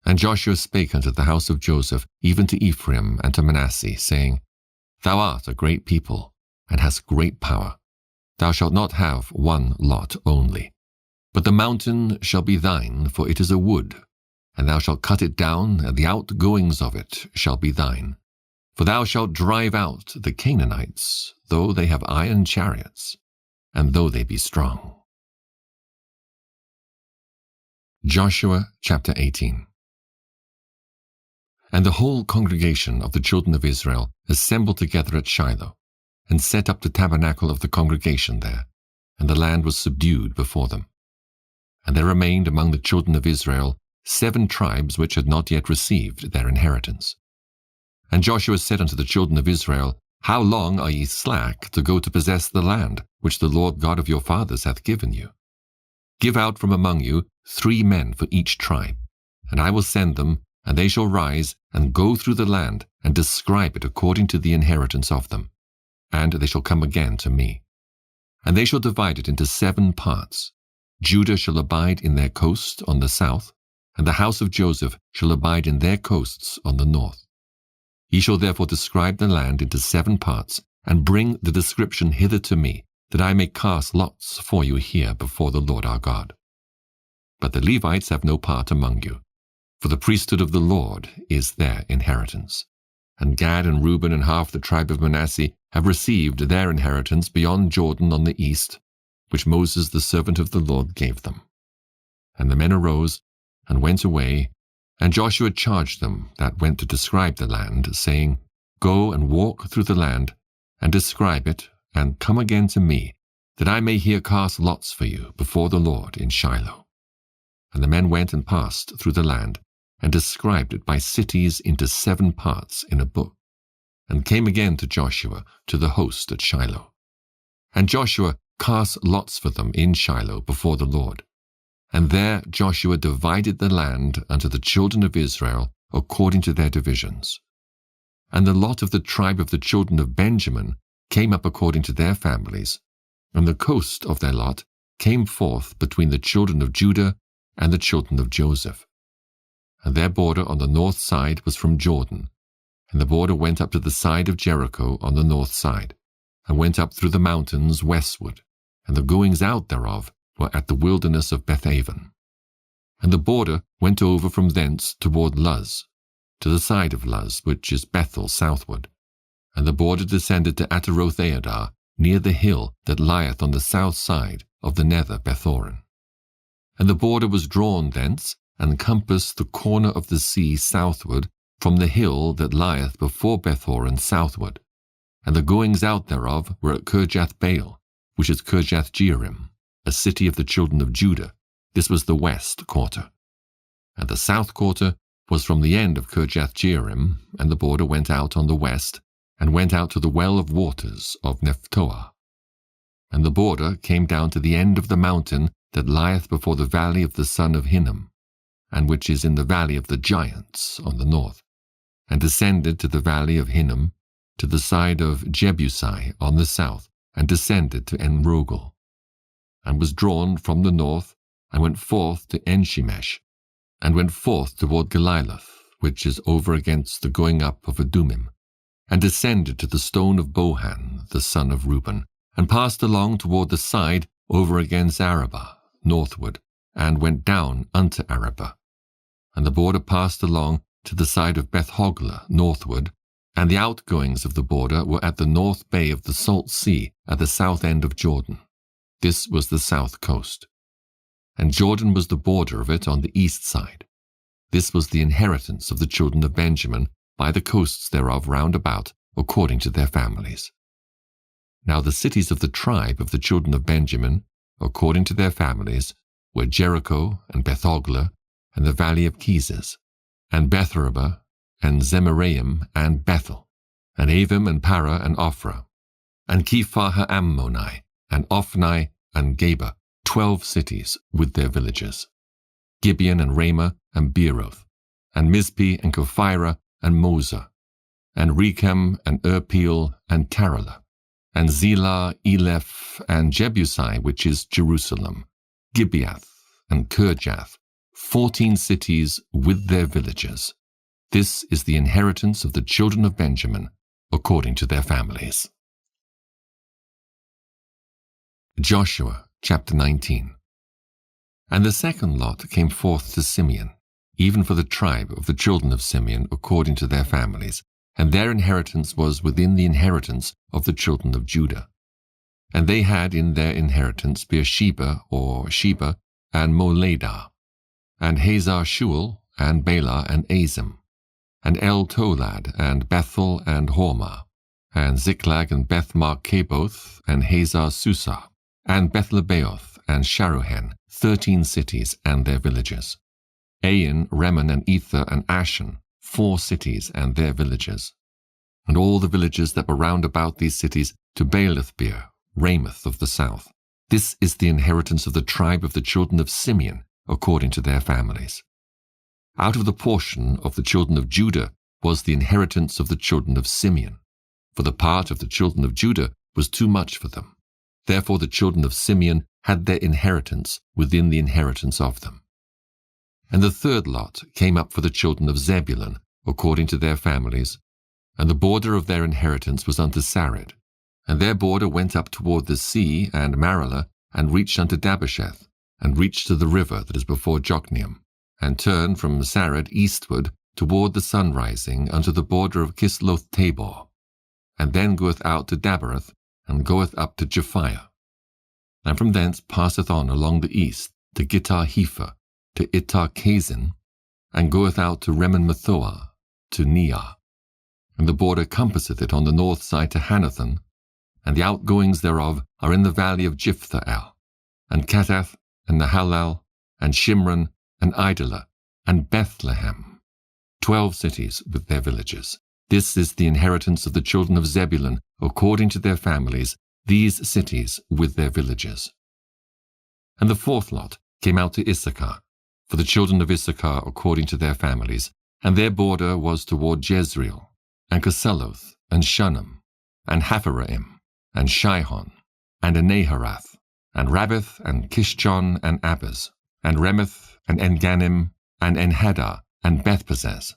And Joshua spake unto the house of Joseph, even to Ephraim and to Manasseh, saying, Thou art a great people, and hast great power. Thou shalt not have 1 lot only. But the mountain shall be thine, for it is a wood, and thou shalt cut it down, and the outgoings of it shall be thine. For thou shalt drive out the Canaanites, though they have iron chariots, and though they be strong. Joshua chapter 18. And the whole congregation of the children of Israel assembled together at Shiloh, and set up the tabernacle of the congregation there, and the land was subdued before them. And there remained among the children of Israel 7 tribes which had not yet received their inheritance. And Joshua said unto the children of Israel, How long are ye slack to go to possess the land, which the Lord God of your fathers hath given you? Give out from among you 3 men for each tribe, and I will send them, and they shall rise, and go through the land, and describe it according to the inheritance of them. And they shall come again to me. And they shall divide it into 7 parts. Judah shall abide in their coast on the south, and the house of Joseph shall abide in their coasts on the north. Ye shall therefore describe the land into 7 parts, and bring the description hither to me, that I may cast lots for you here before the Lord our God. But the Levites have no part among you, for the priesthood of the Lord is their inheritance. And Gad and Reuben and half the tribe of Manasseh have received their inheritance beyond Jordan on the east, which Moses the servant of the Lord gave them. And the men arose and went away, and Joshua charged them that went to describe the land, saying, Go and walk through the land, and describe it, and come again to me, that I may here cast lots for you before the Lord in Shiloh. And the men went and passed through the land, and described it by cities into 7 parts in a book, and came again to Joshua to the host at Shiloh. And Joshua cast lots for them in Shiloh before the Lord. And there Joshua divided the land unto the children of Israel according to their divisions. And the lot of the tribe of the children of Benjamin came up according to their families, and the coast of their lot came forth between the children of Judah and the children of Joseph. And their border on the north side was from Jordan, and the border went up to the side of Jericho on the north side, and went up through the mountains westward, and the goings out thereof were at the wilderness of Bethaven. And the border went over from thence toward Luz, to the side of Luz, which is Bethel southward. And the border descended to Ataroth-Adar, near the hill that lieth on the south side of the nether Bethoron. And the border was drawn thence, and compassed the corner of the sea southward from the hill that lieth before Bethoron southward. And the goings out thereof were at Kirjath-Baal, which is Kirjath-Jearim, a city of the children of Judah. This was the west quarter. And the south quarter was from the end of Kirjath-Jearim, and the border went out on the west, and went out to the well of waters of Nephtoah. And the border came down to the end of the mountain that lieth before the valley of the son of Hinnom, and which is in the valley of the giants on the north, and descended to the valley of Hinnom, to the side of Jebusai on the south, and descended to Enrogel, and was drawn from the north, and went forth to Enshemesh, and went forth toward Geliloth, which is over against the going up of Adumim, and descended to the stone of Bohan, the son of Reuben, and passed along toward the side over against Arabah, northward, and went down unto Arabah. And the border passed along to the side of Beth-hoglah, northward, and the outgoings of the border were at the north bay of the salt sea at the south end of Jordan. This was the south coast. And Jordan was the border of it on the east side. This was the inheritance of the children of Benjamin, by the coasts thereof round about, according to their families. Now the cities of the tribe of the children of Benjamin, according to their families, were Jericho, and Beth-hoglah, and the valley of Keziz, and Betharabah, and Zemaraim, and Bethel, and Avim, and Para, and Ophrah, and Kephar-Ammoni, and Ophni, and Geba, 12 cities with their villages, Gibeon, and Ramah, and Beeroth, and Mizpeh, and Kephirah, and Moza, and Rechem, and Irpeel, and Taralah, and Zelah, Eleph, and Jebusai, which is Jerusalem, Gibeath, and Kirjath, 14 cities with their villages. This is the inheritance of the children of Benjamin, according to their families. Joshua chapter 19. And the second lot came forth to Simeon, even for the tribe of the children of Simeon according to their families, and their inheritance was within the inheritance of the children of Judah. And they had in their inheritance Beersheba or Sheba, and Moladah, and Hazar-Shual, and Bela, and Azim, and El-Tolad, and Bethel, and Hormah, and Ziklag, and Beth-Marcaboth, and Hazar-Susah, and Beth-Lebaoth, and Sharuhen, 13 cities and their villages. Ain, Remen, and Ether, and Ashan, 4 cities and their villages. And all the villages that were round about these cities to Baalathbeer, Ramoth of the south. This is the inheritance of the tribe of the children of Simeon, according to their families. Out of the portion of the children of Judah was the inheritance of the children of Simeon, for the part of the children of Judah was too much for them. Therefore the children of Simeon had their inheritance within the inheritance of them. And the third lot came up for the children of Zebulun, according to their families, and the border of their inheritance was unto Sarid, and their border went up toward the sea and Maralah, and reached unto Dabbesheth, and reached to the river that is before Jokneam, and turned from Sarid eastward toward the sunrising unto the border of Kisloth-Tabor, and then goeth out to Daberath, and goeth up to Japhiah, and from thence passeth on along the east to Gittah-Hepher, to Ittar-Kazin, and goeth out to Remen-Methoah, to Neah. And the border compasseth it on the north side to Hanathon, and the outgoings thereof are in the valley of Jiphthah-el, and Katath, and Nahalal, and Shimron, and Idola, and Bethlehem, 12 cities with their villages. This is the inheritance of the children of Zebulun, according to their families, these cities with their villages. And the fourth lot came out to Issachar, for the children of Issachar according to their families, and their border was toward Jezreel, and Kesuloth, and Shunem, and Hapharaim, and Shihon, and Anaharath, and Rabbath, and Kishjon, and Abaz, and Remeth, and Engannim, and Enhaddah, and Bethpazzez.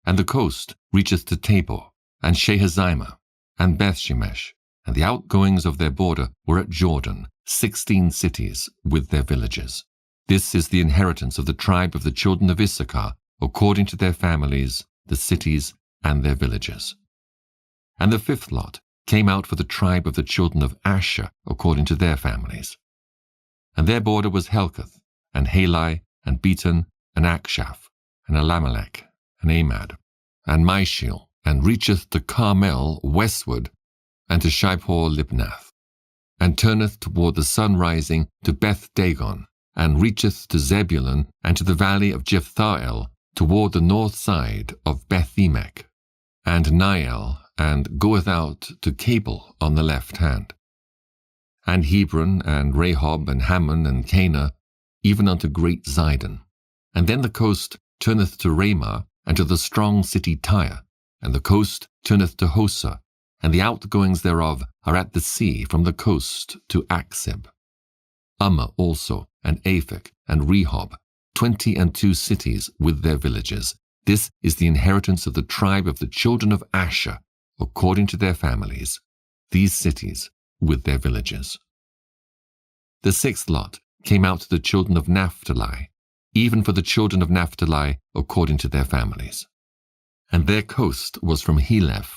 And the coast reacheth to Tabor, and Shahazimah, and Bethshemesh, and the outgoings of their border were at Jordan, 16 cities with their villages. This is the inheritance of the tribe of the children of Issachar, according to their families, the cities and their villages. And the fifth lot came out for the tribe of the children of Asher, according to their families. And their border was Helkath, and Halai, and Beton, and Akshaph, and Elimelech, and Amad, and Mishiel, and reacheth to Carmel westward, and to Shipor Libnath, and turneth toward the sun rising to Beth Dagon, and reacheth to Zebulun, and to the valley of Jephthahel, toward the north side of Beth-emek, and Niel, and goeth out to Cabul on the left hand. And Hebron, and Rehob, and Hammon, and Cana, even unto great Zidon. And then the coast turneth to Ramah, and to the strong city Tyre, and the coast turneth to Hosah, and the outgoings thereof are at the sea from the coast to Aksib. Ummah also, and Aphek, and Rehob, 22 cities with their villages. This is the inheritance of the tribe of the children of Asher, according to their families, these cities with their villages. The sixth lot came out to the children of Naphtali, even for the children of Naphtali according to their families. And their coast was from Heleph,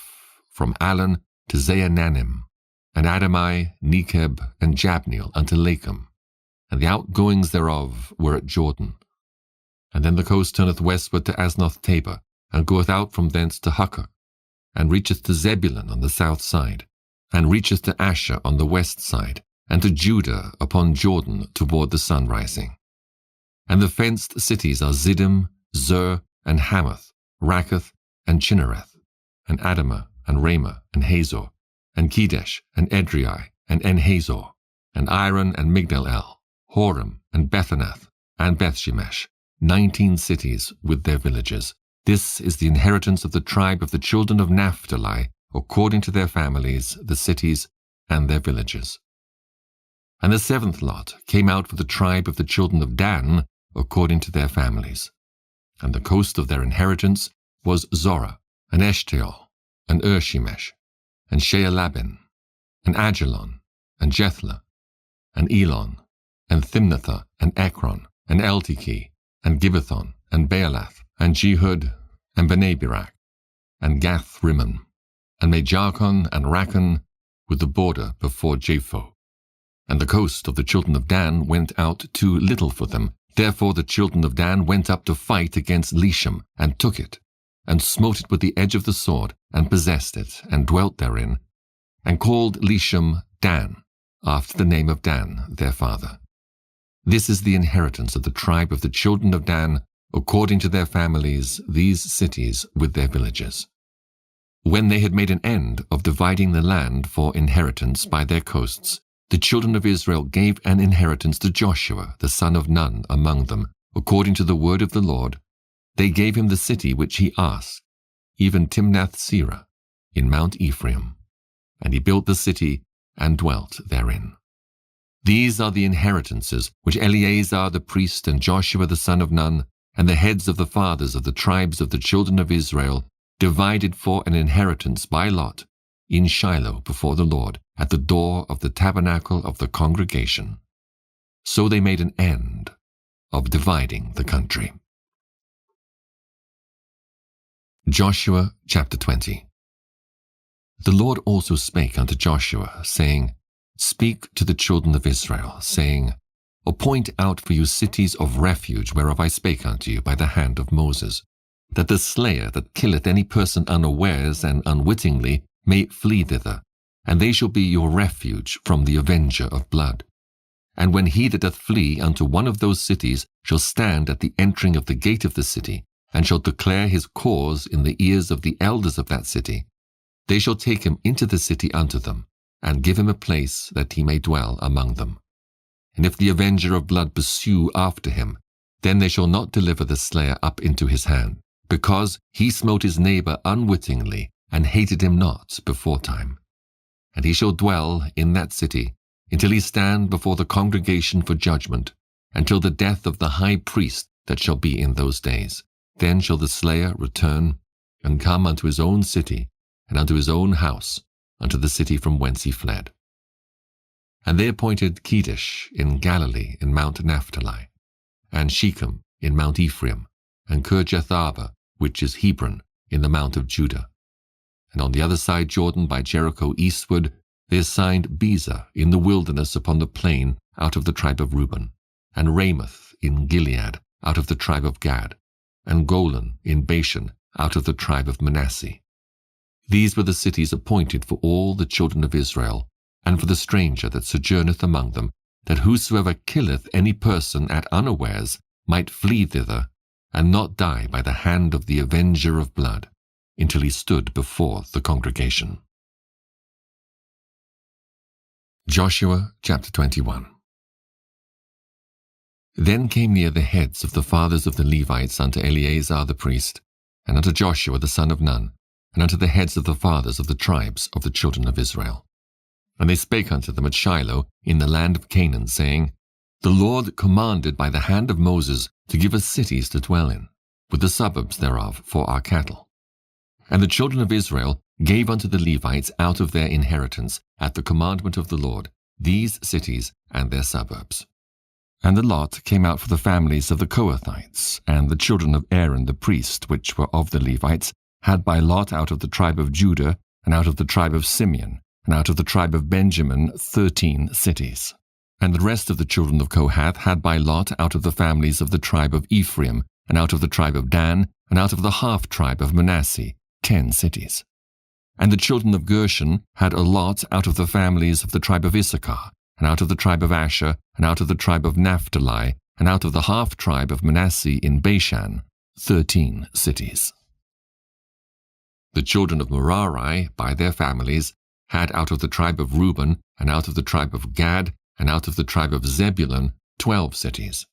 from Allen to Zaanannim, and Adamai, Nekeb, and Jabneel unto Lakum, and the outgoings thereof were at Jordan. And then the coast turneth westward to Asnoth Tabor, and goeth out from thence to Hukkok, and reacheth to Zebulun on the south side, and reacheth to Asher on the west side, and to Judah upon Jordan toward the sun rising. And the fenced cities are Ziddim, Zer, and Hamath, Rakkath, and Chinnereth, and Adamah, and Ramah, and Hazor, and Kedesh, and Edrei, and En-Hazor, and Iron, and Migdal-El, Horem, and Bethanath, and Bethshemesh, 19 cities with their villages. This is the inheritance of the tribe of the children of Naphtali, according to their families, the cities and their villages. And the seventh lot came out for the tribe of the children of Dan, according to their families. And the coast of their inheritance was Zorah, and Eshtaol, and Urshemesh, and Shealabin, and Ajalon, and Jethlah, and Elon, and Thimnathah, and Ekron, and Elteke, and Gibbethon, and Baalath, and Jehud, and Bene-Berak, and Gath-Rimmon, and Mejarkon, and Rakkon, with the border before Japho. And the coast of the children of Dan went out too little for them. Therefore the children of Dan went up to fight against Leshem, and took it, and smote it with the edge of the sword, and possessed it, and dwelt therein, and called Leshem Dan, after the name of Dan their father. This is the inheritance of the tribe of the children of Dan, according to their families, these cities with their villages. When they had made an end of dividing the land for inheritance by their coasts, the children of Israel gave an inheritance to Joshua, the son of Nun, among them, according to the word of the Lord. They gave him the city which he asked, even Timnath-Serah, in Mount Ephraim. And he built the city and dwelt therein. These are the inheritances which Eleazar the priest and Joshua the son of Nun, and the heads of the fathers of the tribes of the children of Israel, divided for an inheritance by lot, in Shiloh before the Lord, at the door of the tabernacle of the congregation. So they made an end of dividing the country. Joshua chapter 20. The Lord also spake unto Joshua, saying, Speak to the children of Israel, saying, Appoint out for you cities of refuge whereof I spake unto you by the hand of Moses, that the slayer that killeth any person unawares and unwittingly may flee thither, and they shall be your refuge from the avenger of blood. And when he that doth flee unto one of those cities shall stand at the entering of the gate of the city, and shall declare his cause in the ears of the elders of that city, they shall take him into the city unto them, and give him a place that he may dwell among them. And if the avenger of blood pursue after him, then they shall not deliver the slayer up into his hand, because he smote his neighbor unwittingly, and hated him not beforetime. And he shall dwell in that city, until he stand before the congregation for judgment, until the death of the high priest that shall be in those days. Then shall the slayer return, and come unto his own city, and unto his own house, unto the city from whence he fled. And they appointed Kedesh in Galilee in Mount Naphtali, and Shechem in Mount Ephraim, and Kirjatharba, which is Hebron, in the Mount of Judah. And on the other side Jordan by Jericho eastward, they assigned Bezer in the wilderness upon the plain out of the tribe of Reuben, and Ramoth in Gilead out of the tribe of Gad, and Golan in Bashan out of the tribe of Manasseh. These were the cities appointed for all the children of Israel, and for the stranger that sojourneth among them, that whosoever killeth any person at unawares might flee thither, and not die by the hand of the avenger of blood, until he stood before the congregation. Joshua chapter 21. Then came near the heads of the fathers of the Levites unto Eleazar the priest, and unto Joshua the son of Nun, and unto the heads of the fathers of the tribes of the children of Israel. And they spake unto them at Shiloh in the land of Canaan, saying, The Lord commanded by the hand of Moses to give us cities to dwell in, with the suburbs thereof for our cattle. And the children of Israel gave unto the Levites out of their inheritance, at the commandment of the Lord, these cities and their suburbs. And the lot came out for the families of the Kohathites, and the children of Aaron the priest, which were of the Levites, had by lot out of the tribe of Judah, and out of the tribe of Simeon, and out of the tribe of Benjamin 13 cities. And the rest of the children of Kohath had by lot out of the families of the tribe of Ephraim, and out of the tribe of Dan, and out of the half-tribe of Manasseh 10 cities. And the children of Gershon had a lot out of the families of the tribe of Issachar, and out of the tribe of Asher, and out of the tribe of Naphtali, and out of the half-tribe of Manasseh in Bashan 13 cities. The children of Merari, by their families, had out of the tribe of Reuben, and out of the tribe of Gad, and out of the tribe of Zebulun 12 cities.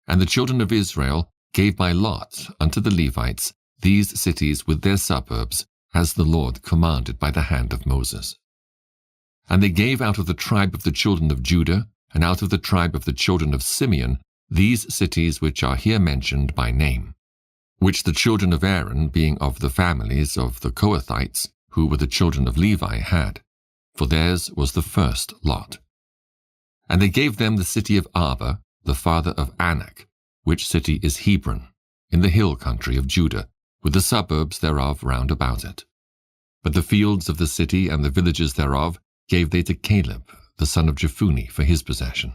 And the children of Israel gave by lot unto the Levites these cities with their suburbs, as the Lord commanded by the hand of Moses. And they gave out of the tribe of the children of Judah, and out of the tribe of the children of Simeon, these cities which are here mentioned by name, which the children of Aaron, being of the families of the Kohathites, who were the children of Levi, had, for theirs was the first lot. And they gave them the city of Arba, the father of Anak, which city is Hebron, in the hill country of Judah, with the suburbs thereof round about it. But the fields of the city and the villages thereof gave they to Caleb, the son of Jephunneh, for his possession.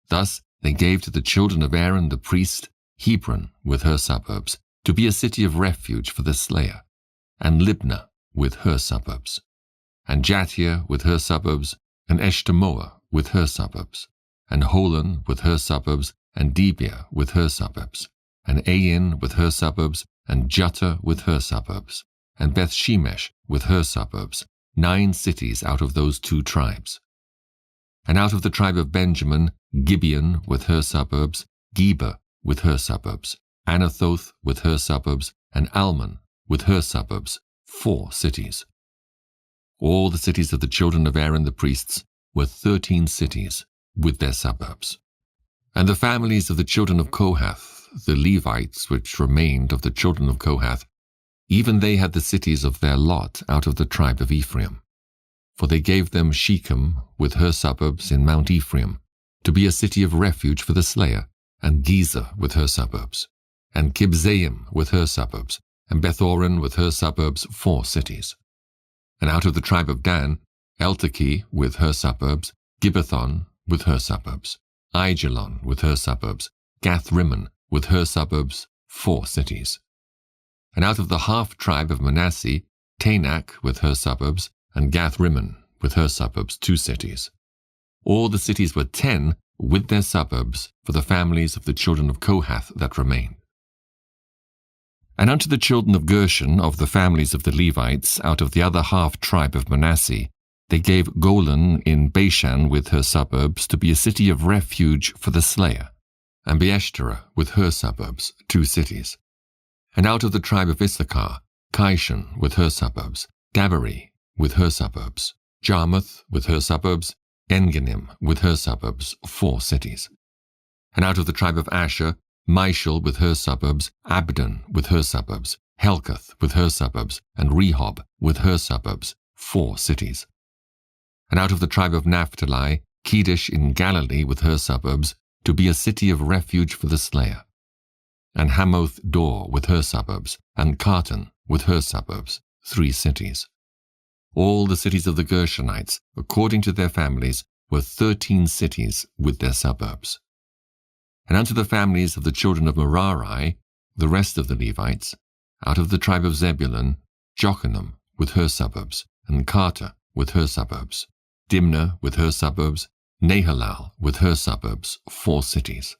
Thus they gave to the children of Aaron the priest Hebron with her suburbs, to be a city of refuge for the slayer, and Libnah with her suburbs, and Jatir with her suburbs, and Eshtemoa with her suburbs, and Holon with her suburbs, and Debir with her suburbs, and Ain with her suburbs, and Jutah with her suburbs, and Bethshemesh with her suburbs, 9 cities out of those 2 tribes. And out of the tribe of Benjamin, Gibeon with her suburbs, Geba with her suburbs, Anathoth with her suburbs, and Almon with her suburbs, 4 cities. All the cities of the children of Aaron the priests were 13 cities with their suburbs. And the families of the children of Kohath, the Levites which remained of the children of Kohath, even they had the cities of their lot out of the tribe of Ephraim. For they gave them Shechem with her suburbs in Mount Ephraim, to be a city of refuge for the slayer, and Gezer with her suburbs, and Kibzaim with her suburbs, and Bethoron with her suburbs, 4 cities. And out of the tribe of Dan, Eltekeh with her suburbs, Gibbethon with her suburbs, Aijalon with her suburbs, Gathrimmon with her suburbs, 4 cities. And out of the half-tribe of Manasseh, Tanakh with her suburbs, and Gathrimmon with her suburbs, 2 cities. All the cities were 10, with their suburbs, for the families of the children of Kohath that remained. And unto the children of Gershon, of the families of the Levites, out of the other half tribe of Manasseh, they gave Golan in Bashan with her suburbs to be a city of refuge for the slayer, and Beeshterah with her suburbs, 2 cities. And out of the tribe of Issachar, Kishan with her suburbs, Daberi with her suburbs, Jarmuth with her suburbs, Enganim with her suburbs, 4 cities. And out of the tribe of Asher, Mishal with her suburbs, Abdon with her suburbs, Helkath with her suburbs, and Rehob with her suburbs, 4 cities. And out of the tribe of Naphtali, Kedesh in Galilee with her suburbs, to be a city of refuge for the slayer. And Hamoth Dor with her suburbs, and Kartan with her suburbs, 3 cities. All the cities of the Gershonites, according to their families, were 13 cities with their suburbs. And unto the families of the children of Merari, the rest of the Levites, out of the tribe of Zebulun, Jokneam with her suburbs, and Carter with her suburbs, Dimnah with her suburbs, Nahalal with her suburbs, 4 cities.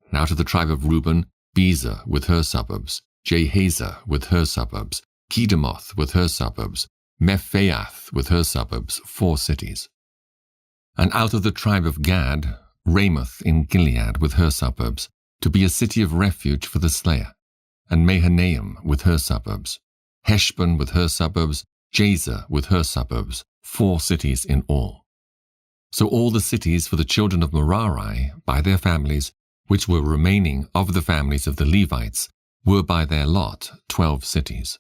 And out of the tribe of Reuben, Bezer with her suburbs, Jehazer with her suburbs, Kedemoth with her suburbs, Mephaath with her suburbs, 4 cities. And out of the tribe of Gad, Ramoth in Gilead with her suburbs, to be a city of refuge for the slayer, and Mahanaim with her suburbs, Heshbon with her suburbs, Jazer with her suburbs, 4 cities in all. So all the cities for the children of Merari, by their families, which were remaining of the families of the Levites, were by their lot 12 cities.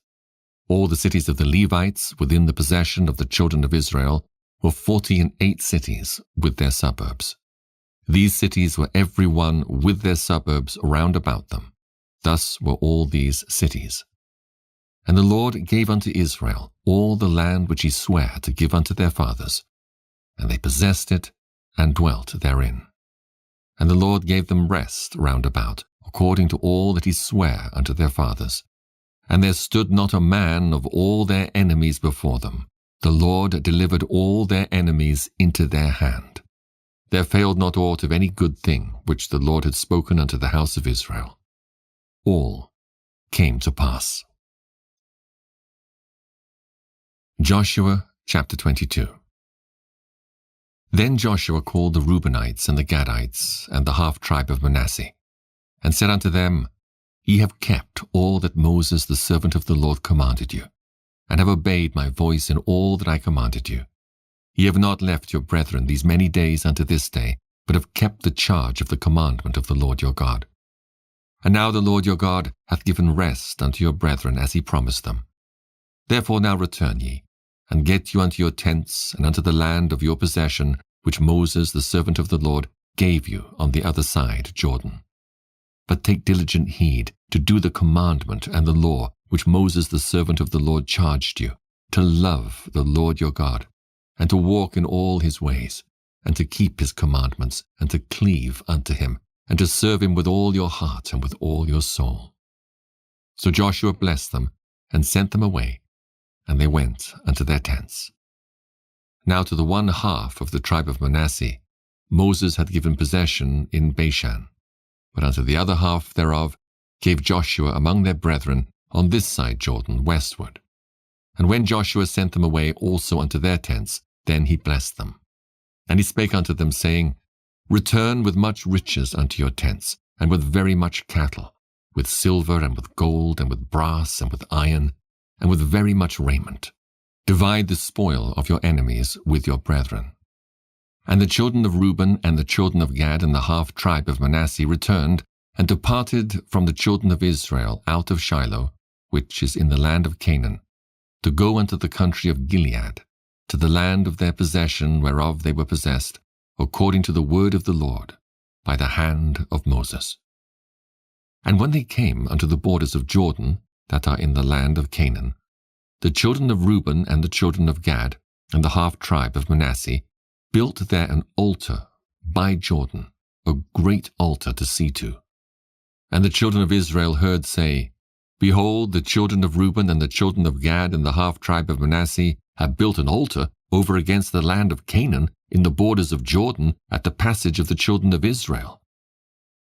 All the cities of the Levites within the possession of the children of Israel were 48 cities with their suburbs. These cities were every one with their suburbs round about them. Thus were all these cities. And the Lord gave unto Israel all the land which he sware to give unto their fathers, and they possessed it and dwelt therein. And the Lord gave them rest round about, according to all that he sware unto their fathers. And there stood not a man of all their enemies before them. The Lord delivered all their enemies into their hand. There failed not aught of any good thing which the Lord had spoken unto the house of Israel. All came to pass. Joshua chapter 22. Then Joshua called the Reubenites and the Gadites and the half-tribe of Manasseh, and said unto them, Ye have kept all that Moses the servant of the Lord commanded you, and have obeyed my voice in all that I commanded you. Ye have not left your brethren these many days unto this day, but have kept the charge of the commandment of the Lord your God. And now the Lord your God hath given rest unto your brethren as he promised them. Therefore now return ye, and get you unto your tents and unto the land of your possession, which Moses the servant of the Lord gave you on the other side Jordan. But take diligent heed to do the commandment and the law which Moses the servant of the Lord charged you, to love the Lord your God, and to walk in all his ways, and to keep his commandments, and to cleave unto him, and to serve him with all your heart and with all your soul. So Joshua blessed them, and sent them away, and they went unto their tents. Now to the one half of the tribe of Manasseh Moses had given possession in Bashan, but unto the other half thereof gave Joshua among their brethren on this side Jordan westward. And when Joshua sent them away also unto their tents, then he blessed them. And he spake unto them, saying, Return with much riches unto your tents, and with very much cattle, with silver and with gold, and with brass and with iron, and with very much raiment. Divide the spoil of your enemies with your brethren. And the children of Reuben and the children of Gad and the half-tribe of Manasseh returned, and departed from the children of Israel out of Shiloh, which is in the land of Canaan, to go unto the country of Gilead, to the land of their possession whereof they were possessed, according to the word of the Lord, by the hand of Moses. And when they came unto the borders of Jordan, that are in the land of Canaan, the children of Reuben and the children of Gad, and the half-tribe of Manasseh, built there an altar by Jordan, a great altar to see to. And the children of Israel heard say, Behold, the children of Reuben and the children of Gad and the half-tribe of Manasseh have built an altar over against the land of Canaan, in the borders of Jordan at the passage of the children of Israel.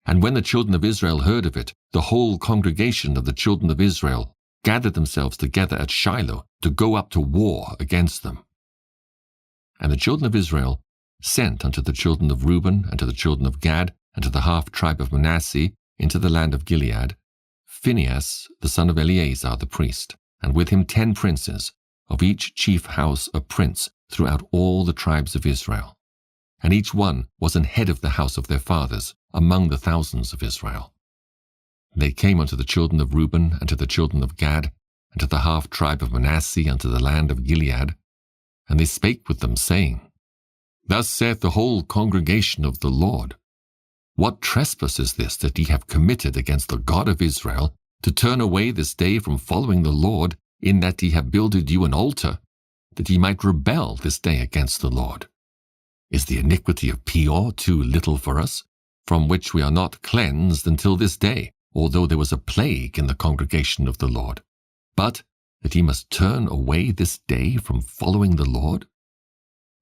And when the children of Israel heard of it, the whole congregation of the children of Israel gathered themselves together at Shiloh to go up to war against them. And the children of Israel sent unto the children of Reuben and to the children of Gad and to the half tribe of Manasseh into the land of Gilead, Phinehas the son of Eleazar the priest, and with him 10 princes, of each chief house a prince throughout all the tribes of Israel. And each one was an head of the house of their fathers among the thousands of Israel. They came unto the children of Reuben and to the children of Gad and to the half tribe of Manasseh unto the land of Gilead, and they spake with them, saying, Thus saith the whole congregation of the Lord, What trespass is this that ye have committed against the God of Israel, to turn away this day from following the Lord, in that ye have builded you an altar, that ye might rebel this day against the Lord? Is the iniquity of Peor too little for us, from which we are not cleansed until this day, although there was a plague in the congregation of the Lord? But that ye must turn away this day from following the Lord?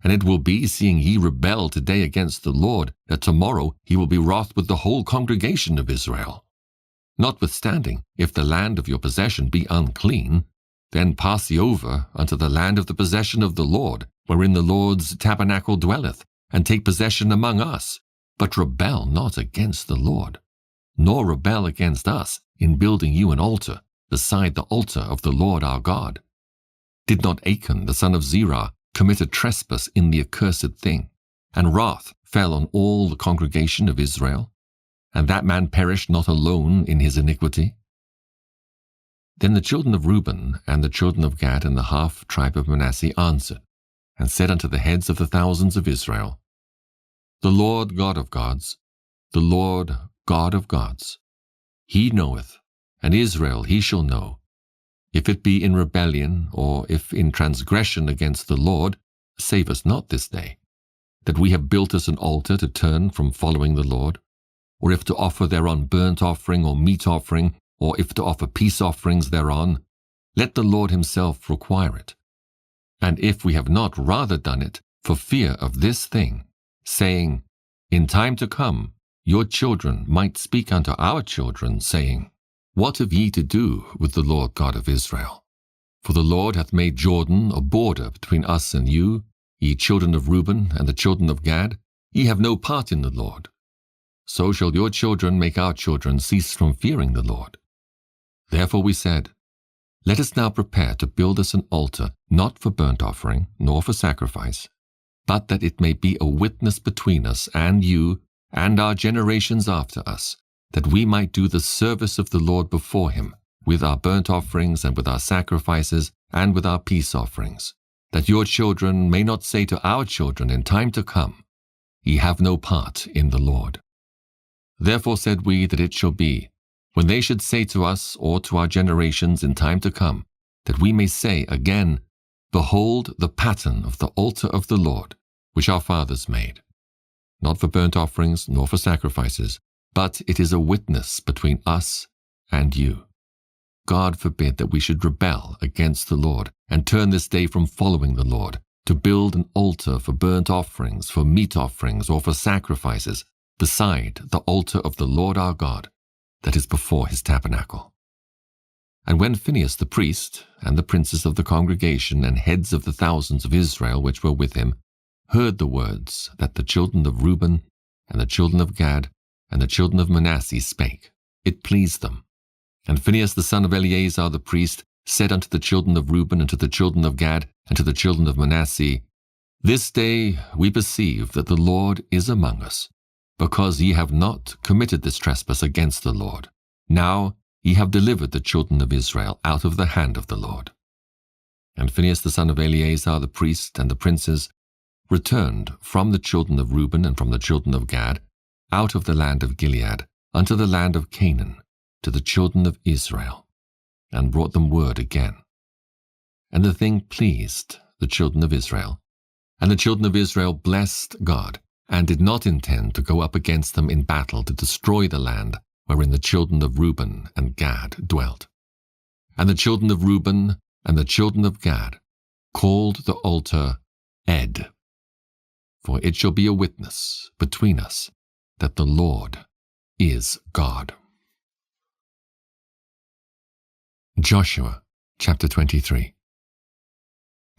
And it will be, seeing ye rebel today against the Lord, that tomorrow he will be wroth with the whole congregation of Israel. Notwithstanding, if the land of your possession be unclean, then pass ye over unto the land of the possession of the Lord, wherein the Lord's tabernacle dwelleth, and take possession among us. But rebel not against the Lord, nor rebel against us in building you an altar, beside the altar of the Lord our God. Did not Achan the son of Zerah commit a trespass in the accursed thing, and wrath fell on all the congregation of Israel, and that man perished not alone in his iniquity? Then the children of Reuben and the children of Gad and the half tribe of Manasseh answered, and said unto the heads of the thousands of Israel, The Lord God of gods, the Lord God of gods, he knoweth, and Israel he shall know, if it be in rebellion, or if in transgression against the Lord, save us not this day, that we have built us an altar to turn from following the Lord, or if to offer thereon burnt offering or meat offering, or if to offer peace offerings thereon, let the Lord himself require it. And if we have not rather done it for fear of this thing, saying, In time to come, your children might speak unto our children, saying, What have ye to do with the Lord God of Israel? For the Lord hath made Jordan a border between us and you, ye children of Reuben and the children of Gad, ye have no part in the Lord. So shall your children make our children cease from fearing the Lord. Therefore we said, Let us now prepare to build us an altar, not for burnt offering, nor for sacrifice, but that it may be a witness between us and you and our generations after us, that we might do the service of the Lord before him, with our burnt offerings and with our sacrifices and with our peace offerings, that your children may not say to our children in time to come, Ye have no part in the Lord. Therefore said we that it shall be, when they should say to us or to our generations in time to come, that we may say again, Behold the pattern of the altar of the Lord, which our fathers made, not for burnt offerings nor for sacrifices, but it is a witness between us and you. God forbid that we should rebel against the Lord, and turn this day from following the Lord, to build an altar for burnt offerings, for meat offerings, or for sacrifices, beside the altar of the Lord our God, that is before his tabernacle. And when Phinehas the priest, and the princes of the congregation, and heads of the thousands of Israel which were with him, heard the words that the children of Reuben, and the children of Gad, and the children of Manasseh spake, it pleased them. And Phinehas the son of Eleazar the priest said unto the children of Reuben, and to the children of Gad, and to the children of Manasseh, This day we perceive that the Lord is among us, because ye have not committed this trespass against the Lord. Now ye have delivered the children of Israel out of the hand of the Lord. And Phinehas the son of Eleazar the priest and the princes returned from the children of Reuben and from the children of Gad out of the land of Gilead unto the land of Canaan to the children of Israel, and brought them word again. And the thing pleased the children of Israel, and the children of Israel blessed God, and did not intend to go up against them in battle to destroy the land wherein the children of Reuben and Gad dwelt. And the children of Reuben and the children of Gad called the altar Ed, for it shall be a witness between us that the Lord is God. Joshua chapter 23.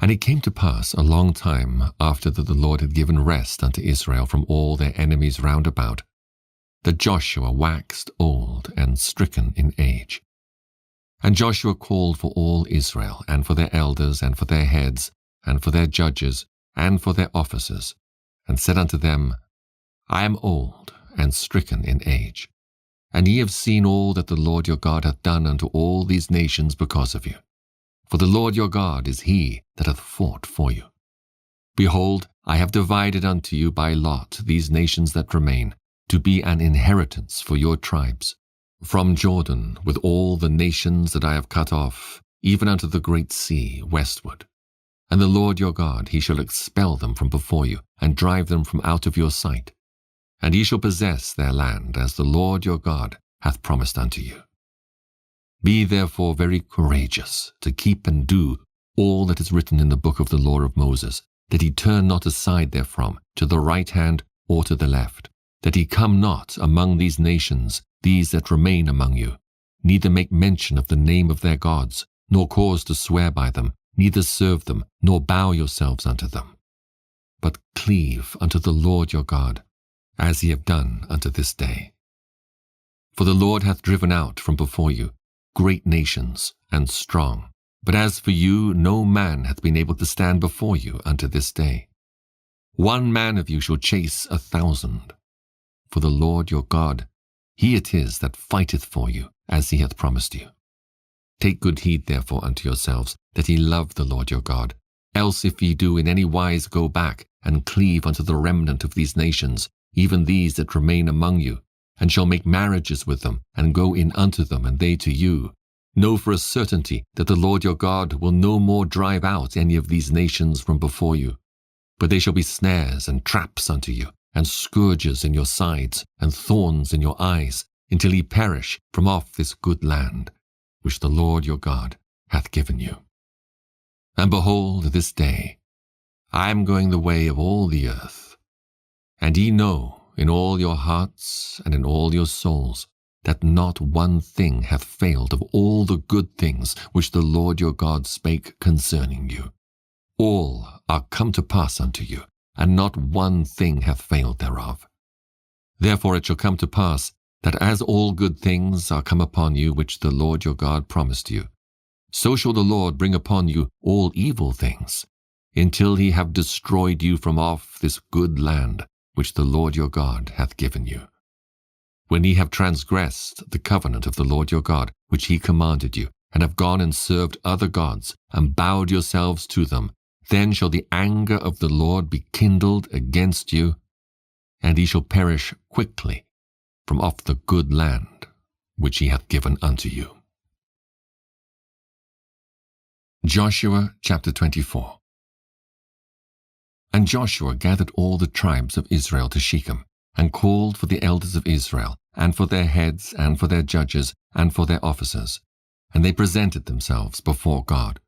And it came to pass a long time after that the Lord had given rest unto Israel from all their enemies round about, that Joshua waxed old and stricken in age. And Joshua called for all Israel, and for their elders, and for their heads, and for their judges, and for their officers, and said unto them, I am old and stricken in age, and ye have seen all that the Lord your God hath done unto all these nations because of you. For the Lord your God is he that hath fought for you. Behold, I have divided unto you by lot these nations that remain, to be an inheritance for your tribes, from Jordan with all the nations that I have cut off, even unto the great sea westward. And the Lord your God, he shall expel them from before you, and drive them from out of your sight. And ye shall possess their land, as the Lord your God hath promised unto you. Be therefore very courageous, to keep and do all that is written in the book of the law of Moses, that he turn not aside therefrom, to the right hand or to the left, that he come not among these nations, these that remain among you, neither make mention of the name of their gods, nor cause to swear by them, neither serve them, nor bow yourselves unto them. But cleave unto the Lord your God, as ye have done unto this day. For the Lord hath driven out from before you great nations and strong, but as for you, no man hath been able to stand before you unto this day. One man of you shall chase 1,000. For the Lord your God, he it is that fighteth for you, as he hath promised you. Take good heed therefore unto yourselves, that ye love the Lord your God. Else if ye do in any wise go back, and cleave unto the remnant of these nations, even these that remain among you, and shall make marriages with them, and go in unto them, and they to you, know for a certainty that the Lord your God will no more drive out any of these nations from before you, but they shall be snares and traps unto you, and scourges in your sides, and thorns in your eyes, until ye perish from off this good land, which the Lord your God hath given you. And behold, this day I am going the way of all the earth, and ye know in all your hearts and in all your souls that not one thing hath failed of all the good things which the Lord your God spake concerning you. All are come to pass unto you, and not one thing hath failed thereof. Therefore it shall come to pass, that as all good things are come upon you which the Lord your God promised you, so shall the Lord bring upon you all evil things, until he have destroyed you from off this good land which the Lord your God hath given you. When ye have transgressed the covenant of the Lord your God, which he commanded you, and have gone and served other gods, and bowed yourselves to them, then shall the anger of the Lord be kindled against you, and ye shall perish quickly from off the good land which he hath given unto you. Joshua chapter 24. And Joshua gathered all the tribes of Israel to Shechem, and called for the elders of Israel, and for their heads, and for their judges, and for their officers. And they presented themselves before God.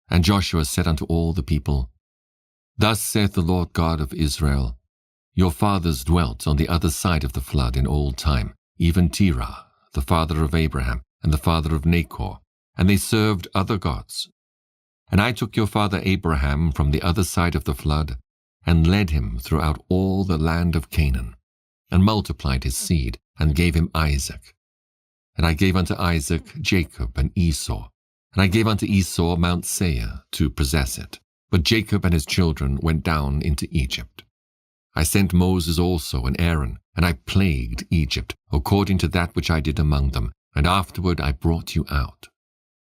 And Joshua said unto all the people, Thus saith the Lord God of Israel, Your fathers dwelt on the other side of the flood in old time, even Terah, the father of Abraham, and the father of Nachor, and they served other gods. And I took your father Abraham from the other side of the flood, and led him throughout all the land of Canaan, and multiplied his seed, and gave him Isaac. And I gave unto Isaac Jacob and Esau, and I gave unto Esau Mount Seir to possess it. But Jacob and his children went down into Egypt. I sent Moses also and Aaron, and I plagued Egypt, according to that which I did among them, and afterward I brought you out.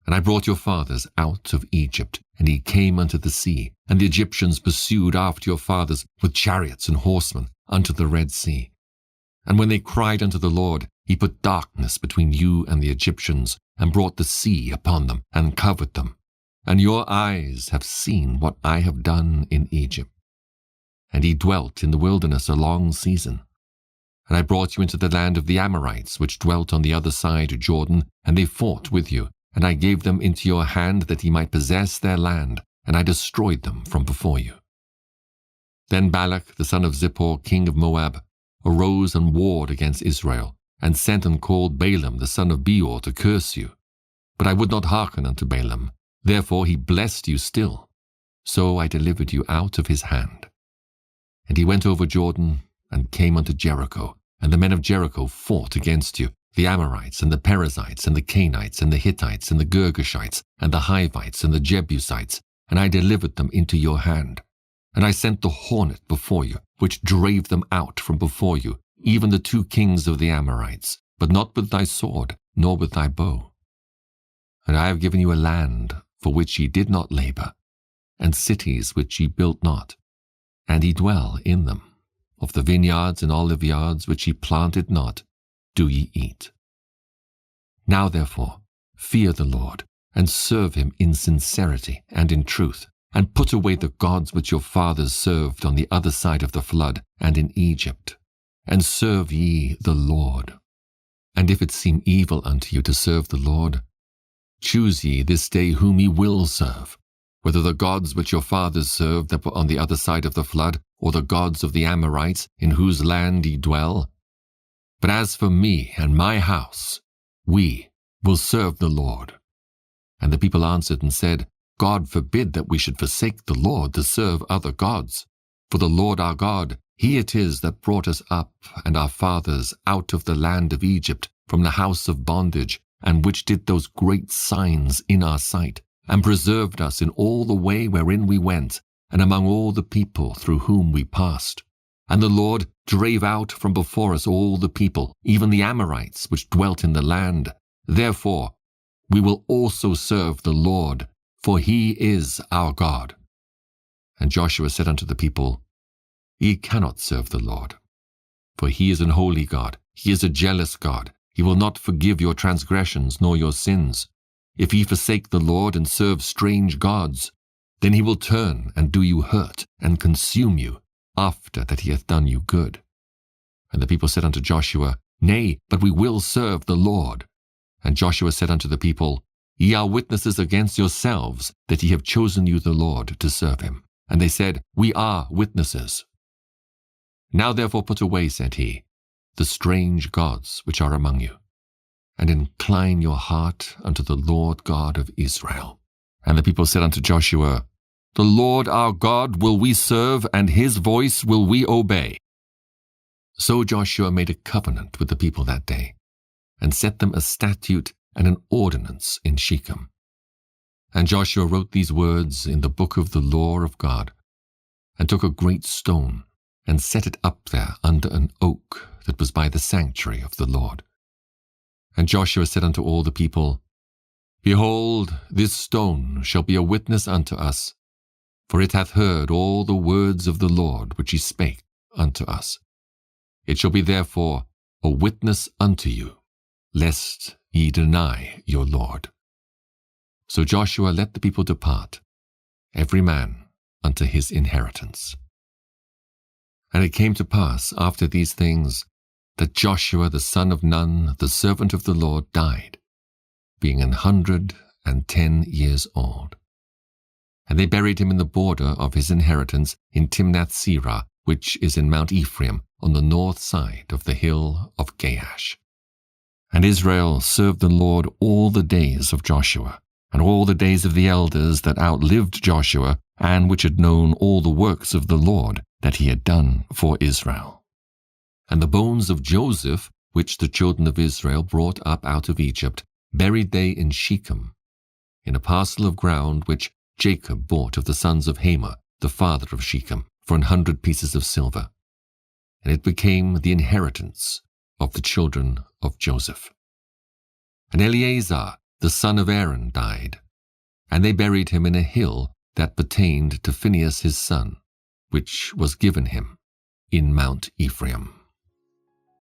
And I brought your fathers out of Egypt, and ye came unto the sea, and the Egyptians pursued after your fathers with chariots and horsemen unto the Red Sea. And when they cried unto the Lord, he put darkness between you and the Egyptians, and brought the sea upon them, and covered them. And your eyes have seen what I have done in Egypt. And ye dwelt in the wilderness a long season. And I brought you into the land of the Amorites, which dwelt on the other side of Jordan, and they fought with you. And I gave them into your hand that ye might possess their land, and I destroyed them from before you. Then Balak, the son of Zippor, king of Moab, arose and warred against Israel, and sent and called Balaam, the son of Beor, to curse you. But I would not hearken unto Balaam, therefore he blessed you still. So I delivered you out of his hand. And he went over Jordan, and came unto Jericho, and the men of Jericho fought against you, the Amorites, and the Perizzites, and the Canaanites, and the Hittites, and the Girgashites, and the Hivites, and the Jebusites, and I delivered them into your hand. And I sent the hornet before you, which drave them out from before you, even the 2 kings of the Amorites, but not with thy sword, nor with thy bow. And I have given you a land for which ye did not labor, and cities which ye built not, and ye dwell in them. Of the vineyards and olive yards which ye planted not, do ye eat. Now therefore, fear the Lord, and serve him in sincerity and in truth, and put away the gods which your fathers served on the other side of the flood and in Egypt, and serve ye the Lord. And if it seem evil unto you to serve the Lord, choose ye this day whom ye will serve, whether the gods which your fathers served that were on the other side of the flood, or the gods of the Amorites in whose land ye dwell. But as for me and my house, we will serve the Lord. And the people answered and said, God forbid that we should forsake the Lord to serve other gods. For the Lord our God, he it is that brought us up and our fathers out of the land of Egypt from the house of bondage, and which did those great signs in our sight, and preserved us in all the way wherein we went, and among all the people through whom we passed. And the Lord drave out from before us all the people, even the Amorites which dwelt in the land. Therefore we will also serve the Lord, for he is our God. And Joshua said unto the people, Ye cannot serve the Lord, for he is an holy God, he is a jealous God, he will not forgive your transgressions nor your sins. If ye forsake the Lord and serve strange gods, then he will turn and do you hurt and consume you, after that he hath done you good. And the people said unto Joshua, Nay, but we will serve the Lord. And Joshua said unto the people, Ye are witnesses against yourselves that ye have chosen you the Lord to serve him. And they said, We are witnesses. Now therefore put away, said he, the strange gods which are among you, and incline your heart unto the Lord God of Israel. And the people said unto Joshua, The Lord our God will we serve, and his voice will we obey. So Joshua made a covenant with the people that day, and set them a statute and an ordinance in Shechem. And Joshua wrote these words in the book of the law of God, and took a great stone, and set it up there under an oak that was by the sanctuary of the Lord. And Joshua said unto all the people, Behold, this stone shall be a witness unto us, for it hath heard all the words of the Lord which he spake unto us. It shall be therefore a witness unto you, lest ye deny your Lord. So Joshua let the people depart, every man unto his inheritance. And it came to pass after these things, that Joshua the son of Nun, the servant of the Lord, died, being 110 years old. And they buried him in the border of his inheritance in Timnath-serah, which is in Mount Ephraim, on the north side of the hill of Gaash. And Israel served the Lord all the days of Joshua, and all the days of the elders that outlived Joshua, and which had known all the works of the Lord that he had done for Israel. And the bones of Joseph, which the children of Israel brought up out of Egypt, buried they in Shechem, in a parcel of ground which Jacob bought of the sons of Hamor, the father of Shechem, for 100 pieces of silver. And it became the inheritance of the children of Joseph. And Eleazar, the son of Aaron, died, and they buried him in a hill that pertained to Phinehas his son, which was given him in Mount Ephraim.